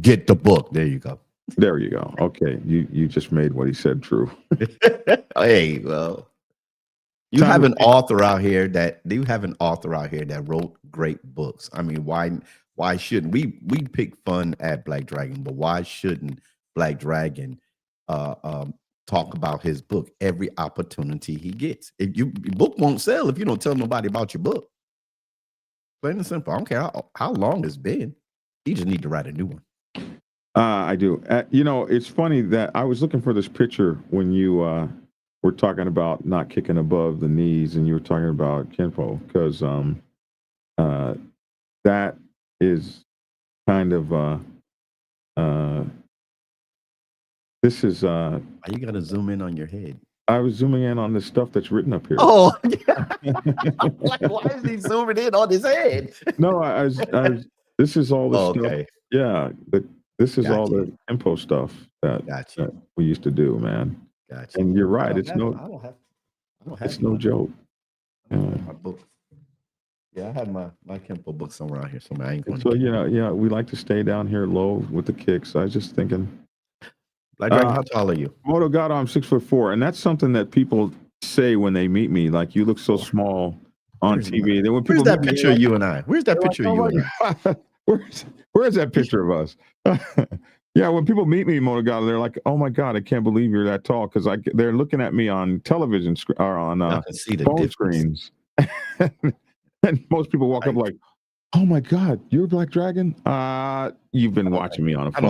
get the book. There you go. There you go. Okay. You just made what he said true. Hey, well, you have an author out here that wrote great books. I mean, why shouldn't we pick fun at Black Dragon, but why shouldn't Black Dragon talk about his book every opportunity he gets? Your book won't sell if you don't tell nobody about your book. Plain and simple. I don't care how long it's been. You just need to write a new one. I do. It's funny that I was looking for this picture when you were talking about not kicking above the knees, and you were talking about Kenpo, because that is kind of this is why you gotta zoom in on your head? I was zooming in on the stuff that's written up here. Oh, yeah. Like, why is he zooming in on his head? No, I was this is all the stuff. Okay. Yeah, this is all the info stuff that we used to do, man. Gotcha. And you're right. I don't have It's no joke. My book. Yeah, I had my Kempo book somewhere out here. Somewhere I ain't going. So we like to stay down here low with the kicks. I was just thinking. Black Dragon, how tall are you? Moto Gato, I'm 6'4", and that's something that people say when they meet me. Like, you look so small on TV. Then when people where's that picture of you and I? Where's that picture of you and I? Where's that picture of us? Yeah, when people meet me, Moto Gato, they're like, "Oh my God, I can't believe you're that tall," because they're looking at me on television or on phone screens. And most people walk up like, "Oh my God, you're Black Dragon." You've been watching me on a phone. I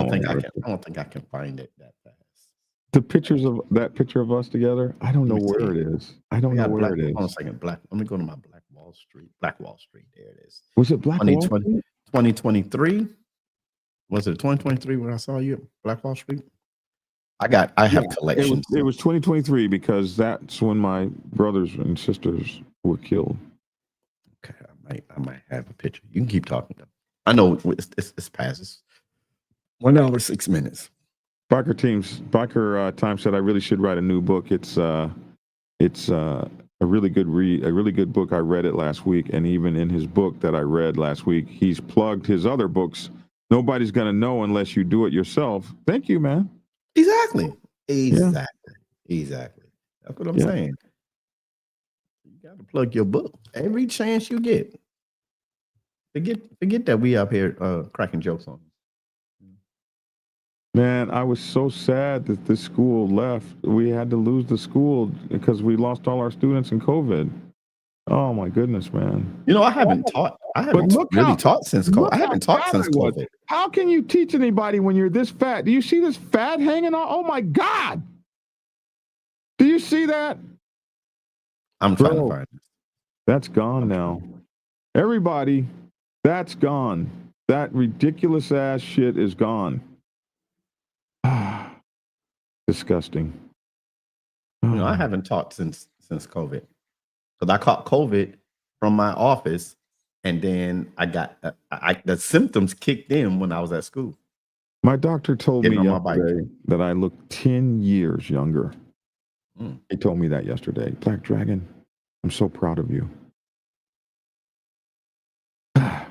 don't think I can find it that fast. The pictures of that picture of us together, I don't know where it is. I don't know where it is. Hold on a second. Let me go to my Black Wall Street. Black Wall Street. There it is. Was it Black Wall Street? 2023. Was it 2023 when I saw you at Black Wall Street? I have collections. It was 2023 because that's when my brothers and sisters were killed. Okay, I might have a picture. You can keep talking though. I know it's passes 1 hour 6 minutes. Biker Time said I really should write a new book. It's a really good read, a really good book. I read it last week, and even in his book that I read last week, he's plugged his other books. Nobody's gonna know unless you do it yourself. Thank you, man. Exactly. That's what I'm saying. You got to plug your book every chance you get. Forget that we up here cracking jokes on. Man, I was so sad that this school left. We had to lose the school because we lost all our students in COVID. Oh my goodness, man! I haven't taught. I haven't taught since COVID. I haven't taught since COVID. How can you teach anybody when you're this fat? Do you see this fat hanging on? Oh my God! Do you see that? I'm trying to find it. That's gone now. Everybody, that's gone. That ridiculous ass shit is gone. Disgusting. I haven't taught since COVID. Because I caught COVID from my office, and then I got the symptoms kicked in when I was at school. My doctor told me yesterday that I look 10 years younger. He told me that yesterday. Black Dragon, I'm so proud of you. I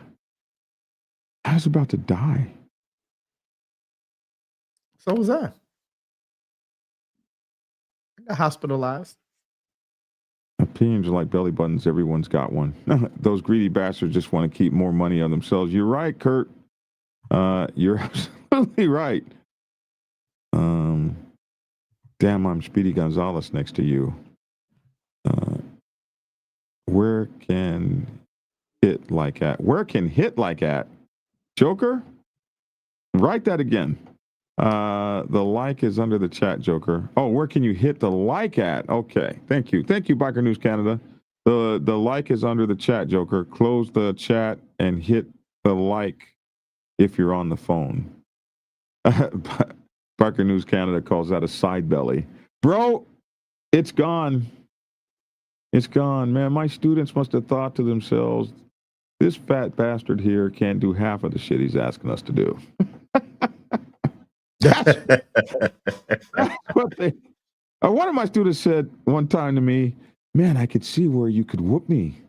was about to die. So was I. I got hospitalized. Opinions are like belly buttons. Everyone's got one. Those greedy bastards just want to keep more money on themselves. You're right, Kurt. You're absolutely right. Damn, I'm Speedy Gonzalez next to you. Where can hit like at? Where can hit like at? Joker? Write that again. The like is under the chat, Joker. Oh, where can you hit the like at? Okay, thank you, Biker News Canada. The like is under the chat, Joker. Close the chat and hit the like if you're on the phone. Biker News Canada calls that a side belly, bro. It's gone. It's gone, man. My students must have thought to themselves, this fat bastard here can't do half of the shit he's asking us to do. That's what they. One of my students said one time to me, "Man, I could see where you could whoop me.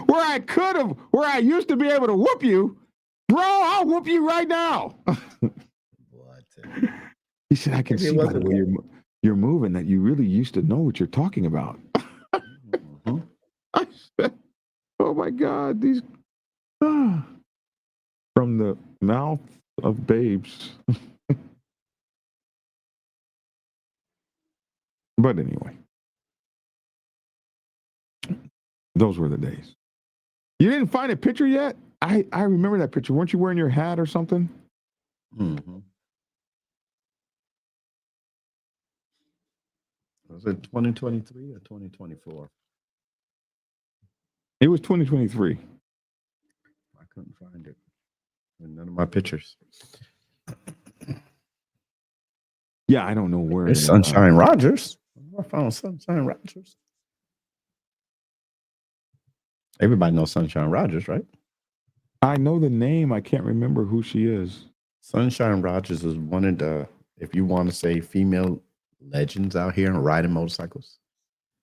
Where I used to be able to whoop you, bro. I'll whoop you right now." What? He said, "I can see by the way you're moving that you really used to know what you're talking about." I said, "Oh my God, these from the mouth of babes." But anyway, those were the days. You didn't find a picture yet? I remember that picture. Weren't you wearing your hat or something? Mm-hmm. Was it 2023 or 2024? It was 2023. I couldn't find it in none of my pictures. Yeah, I don't know where. It's Sunshine Rogers. I found Sunshine Rogers. Everybody knows Sunshine Rogers, right? I know the name. I can't remember who she is. Sunshine Rogers is one of the, if you want to say, female legends out here riding motorcycles.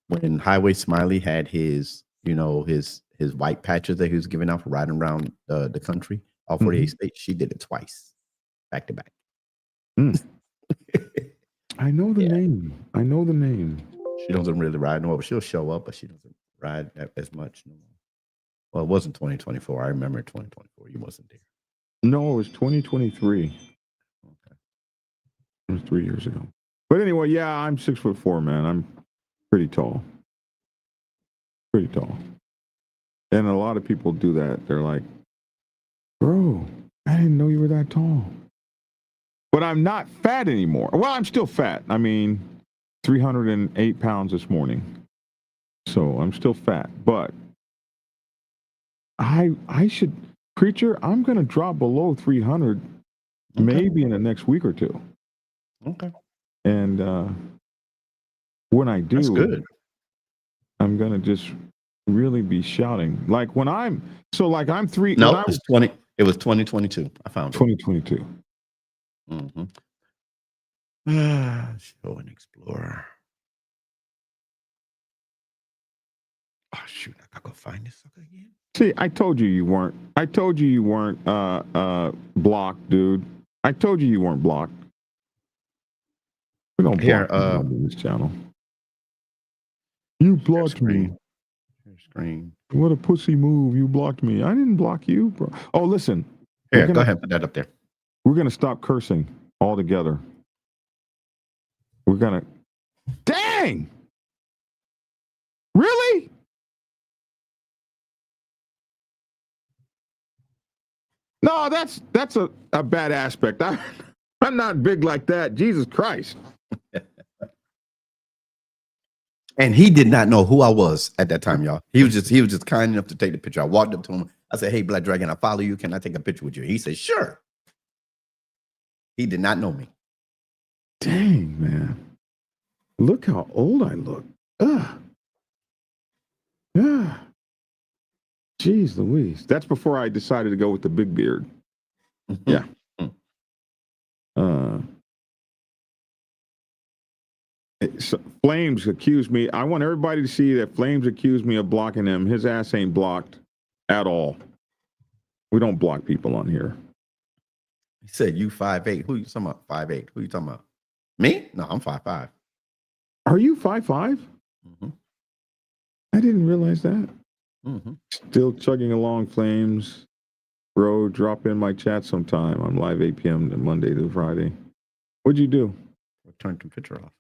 When Highway Smiley had his, his white patches that he was giving out for riding around the country, all 48 states, she did it twice, back to back. I know the name. I know the name. She doesn't really ride no more. She'll show up, but she doesn't ride as much no more. Well, it wasn't 2024. I remember 2024. You wasn't there. No, it was 2023. Okay. It was 3 years ago. But anyway, yeah, I'm 6'4", man. I'm pretty tall. Pretty tall. And a lot of people do that. They're like, bro, I didn't know you were that tall. But I'm not fat anymore. Well, I'm still fat. I mean, 308 pounds this morning. So I'm still fat. But I should, Preacher, I'm going to drop below 300 maybe in the next week or two. Okay. And when I do, that's good. I'm going to just really be shouting. Like when I'm, I'm three. No, it's 20. It was 2022. I found it. 2022. Mm-hmm. Show and Explorer. Oh shoot! I gotta go find this sucker again. See, I told you weren't. I told you weren't blocked, dude. I told you weren't blocked. We don't block on this channel. You blocked me. Screen. What a pussy move! You blocked me. I didn't block you, bro. Oh, listen. Here, go ahead. Put that up there. We're gonna stop cursing altogether. We're gonna. Dang! Really? No, that's a bad aspect. I'm not big like that. Jesus Christ. And he did not know who I was at that time, y'all. He was just kind enough to take the picture. I walked up to him. I said, "Hey, Black Dragon, I follow you. Can I take a picture with you?" He said, "Sure." He did not know me. Dang, man. Look how old I look. Ugh. Yeah. Jeez Louise. That's before I decided to go with the big beard. Yeah. Flames accused me. I want everybody to see that Flames accused me of blocking him. His ass ain't blocked at all. We don't block people on here. He said, "You 5'8". Who you talking about? 5'8". Who you talking about? Me? No, I'm 5'5". Are you 5'5"? Mm-hmm. I didn't realize that. Mm-hmm. Still chugging along, Flames. Bro, drop in my chat sometime. I'm live 8 p.m. Monday to Friday. What'd you do? I turned the picture off.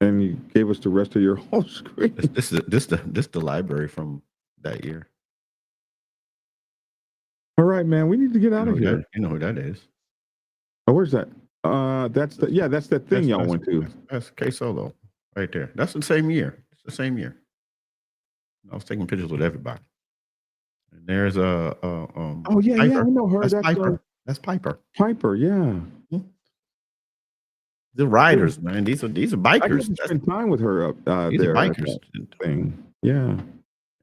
And you gave us the rest of your whole screen. This the library from that year. All right, man. We need to get out of here. You know who that is? Oh, where's that? That's the thing y'all went to. That's K Solo right there. That's the same year. It's the same year. I was taking pictures with everybody. And there's oh yeah, Piper. yeah, I know her. That's Piper. That's Piper. Piper, yeah. The riders, man. These are bikers. I get to spend time with her up these there. are bikers. Thing. Yeah.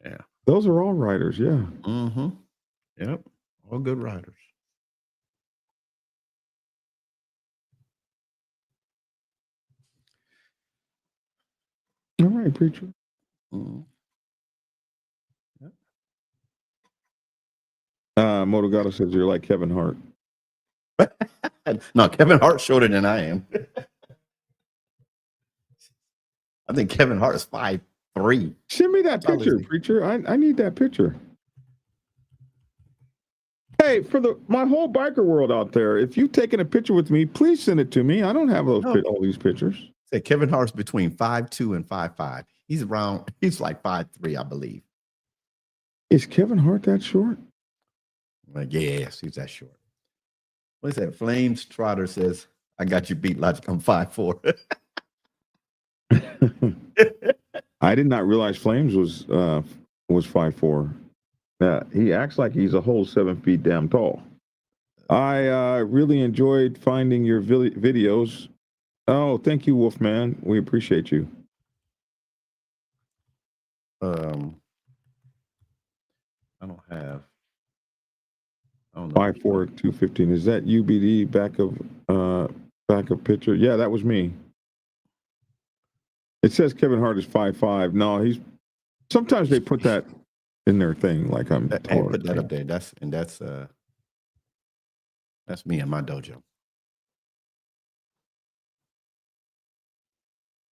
Yeah. Those are all riders, yeah. Mm-hmm. Yep. All good riders. All right, Preacher. Mm-hmm. Motogato says you're like Kevin Hart. No, Kevin Hart's shorter than I am. I think Kevin Hart is 5'3". Send me that picture, Preacher. I need that picture. Hey, for my whole biker world out there, if you've taken a picture with me, please send it to me. I don't have all these pictures. Say Kevin Hart's between 5'2" and 5'5". He's like 5'3", I believe. Is Kevin Hart that short? Like, yes, he's that short. What is that? Flames Trotter says, "I got you beat like I'm 5'4". I did not realize Flames was 5'4". He acts like he's a whole 7 feet damn tall. I really enjoyed finding your videos. Oh, thank you, Wolfman. We appreciate you. I don't know. 5'4", 215. Is that UBD back of picture? Yeah, that was me. It says Kevin Hart is 5'5". No, he's. Sometimes they put that in their thing, like I'm. Hey, taller. put that up there. That's me in my dojo.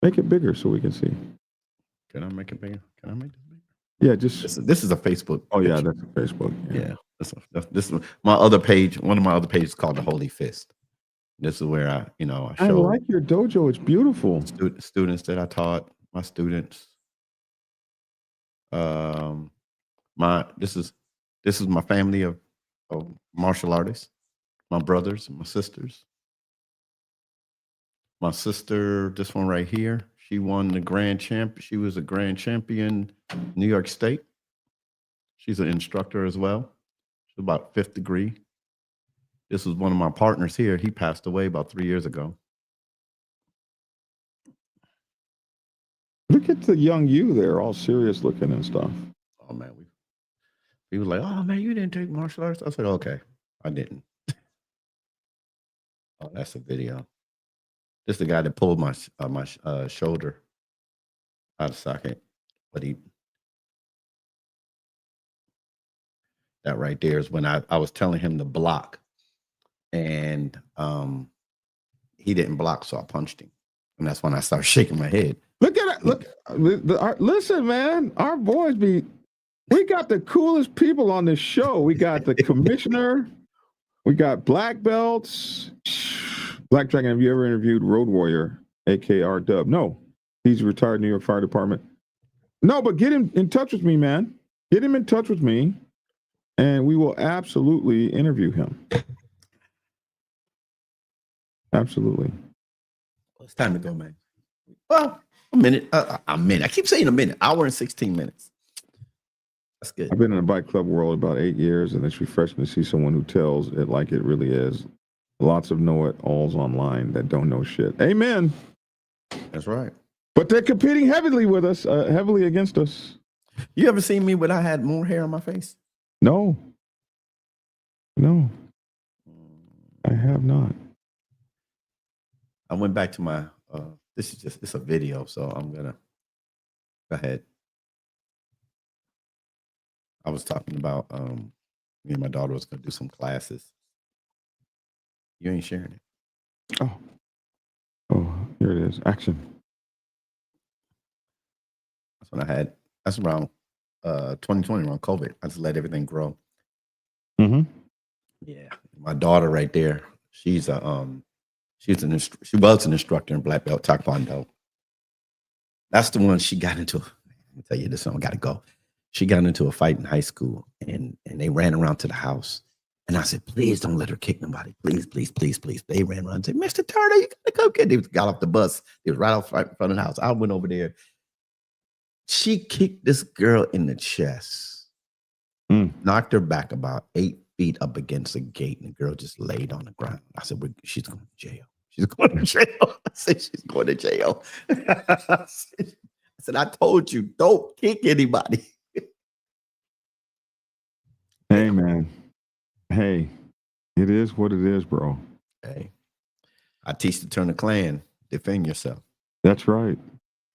Make it bigger so we can see. Can I make it bigger? Can I make this bigger? Yeah, just. This is a Facebook. Oh yeah, picture. that's a Facebook. Yeah. This is my other page. One of my other pages is called the Holy Fist. This is where I I show like your dojo. It's beautiful. students that I taught. My students. This is my family of martial artists. My brothers and my sisters. My sister, this one right here, she won the grand champ. She was a grand champion, New York State. She's an instructor as well. She's about 5th degree. This was one of my partners here. He passed away about 3 years ago. Look at the young you there, all serious looking and stuff. Oh man, we were like, oh man, you didn't take martial arts. I said, okay, I didn't. Oh, that's a video. This is the guy that pulled my shoulder out of socket. But that right there is when I was telling him to block, and he didn't block, so I punched him, and that's when I started shaking my head. Look at it. Look, listen, man. Our boys we got the coolest people on this show. We got the commissioner. We got black belts. Black Dragon, have you ever interviewed Road Warrior, AKR Dub? No. He's a retired New York Fire Department. No, but get him in touch with me, man. Get him in touch with me, and we will absolutely interview him. Absolutely. Well, it's time to go, man. Well, a minute. A minute. I keep saying a minute. Hour and 16 minutes. That's good. I've been in the bike club world about 8 years, and it's refreshing to see someone who tells it like it really is. Lots of know-it-alls online that don't know shit. Amen. That's right. But they're competing heavily with us, heavily against us. You ever seen me when I had more hair on my face? No. No. I have not. I went back to my, it's a video, so I'm going to go ahead. I was talking about, me and my daughter was going to do some classes. You ain't sharing it. Oh, here it is. Action. That's when I had. That's around 2020, around COVID. I just let everything grow. Mm-hmm. Yeah, my daughter right there. She was an instructor in black belt taekwondo. That's the one she got into. Let me tell you this one. I got to go. She got into a fight in high school, and they ran around to the house. And I said, please don't let her kick nobody. Please, please, please, please. They ran around and said, Mr. Turner, you gotta come get. They got off the bus. They was right out front of the house. I went over there. She kicked this girl in the chest, knocked her back about 8 feet up against a gate, and the girl just laid on the ground. I said, she's going to jail. She's going to jail. I said, she's going to jail. I said, I told you, don't kick anybody. Hey, man. Hey, it is what it is, bro. Hey, I teach the Turner clan. Defend yourself. That's right.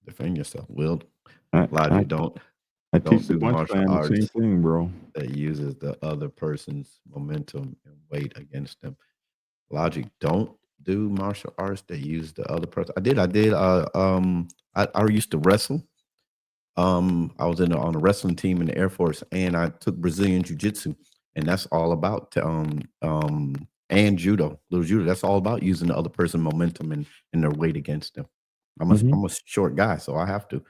Defend yourself. Will, I do teach the Bunch clan the same thing, bro. That uses the other person's momentum and weight against them. Logic, don't do martial arts that use the other person. I did. I used to wrestle. I was on a wrestling team in the Air Force, and I took Brazilian Jiu-Jitsu. And that's all about and judo, little judo. That's all about using the other person's momentum and their weight against them. I'm a short guy, so I have to.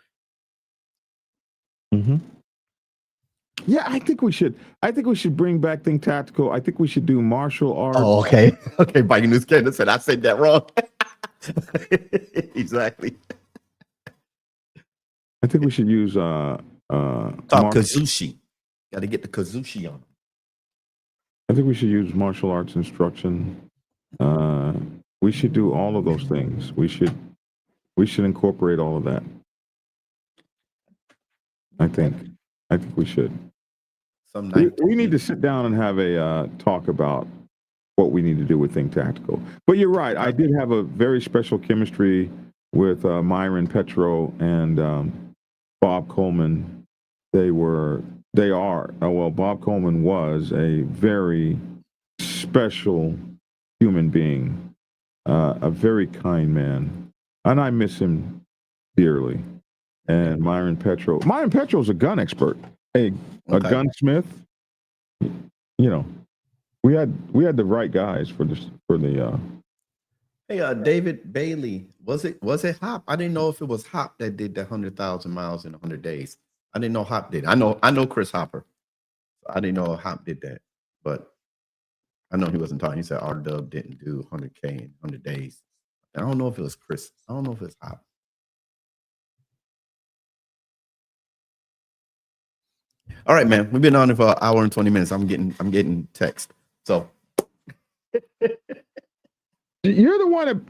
Mm-hmm. Yeah, I think we should bring back Think Tactical. I think we should do martial arts. Oh, okay. Okay, Biking News Canada said I said that wrong. Exactly. I think we should use Kazushi. Got to get the Kazushi on. I think we should use martial arts instruction. We should do all of those things. We should incorporate all of that. I think we should. We need to sit down and have a talk about what we need to do with Think Tactical. But you're right. I did have a very special chemistry with Myron Petro and Bob Coleman. Bob Coleman was a very special human being, a very kind man, and I miss him dearly. And Myron Petro's a gun expert, a gunsmith. You know, we had the right guys for the. Hey, David Bailey, was it Hop? I didn't know if it was Hop that did the 100,000 miles in 100 days. I didn't know Hop did. I know Chris Hopper. I didn't know Hop did that, but I know he wasn't talking. He said R-Dub didn't do 100K in 100 days. I don't know if it was Chris. I don't know if it's Hop. All right, man. We've been on it for an hour and 20 minutes. I'm getting text. So you're the one that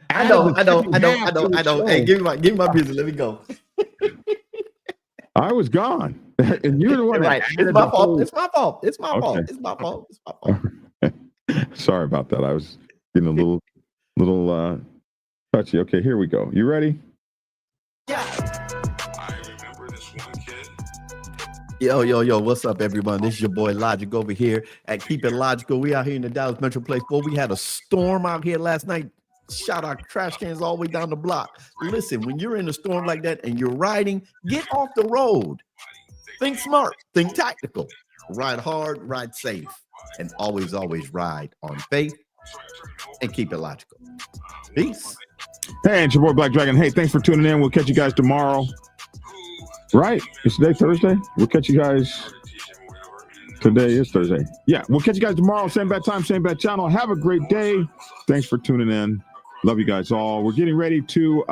I know. Hey, give me my business. Let me go. I was gone. And you're the one right. It's my fault. It's my fault. It's my fault. Okay. It's my fault. It's my fault. Sorry about that. I was getting a little touchy. Okay, here we go. You ready? Yeah. Yo, what's up, everyone? This is your boy Logic over here at Keep It Logical. We out here in the Dallas Metroplex. Boy, we had a storm out here last night. Shot our trash cans all the way down the block. Listen, when you're in a storm like that and you're riding, get off the road. Think smart, think tactical. Ride hard, ride safe, and always ride on faith and keep it logical. Peace. Hey, it's your boy Black Dragon. Hey, thanks for tuning in. We'll catch you guys tomorrow. Right? It's today Thursday? We'll catch you guys. Today is Thursday. Yeah, we'll catch you guys tomorrow. Same bad time, same bad channel. Have a great day. Thanks for tuning in. Love you guys all. We're getting ready to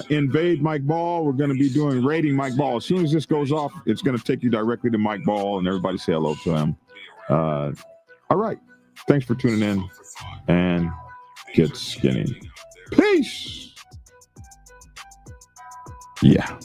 invade Mike Ball. We're going to be doing raiding Mike Ball. As soon as this goes off, it's going to take you directly to Mike Ball, and everybody say hello to him. All right. Thanks for tuning in, and get skinny. Peace. Yeah.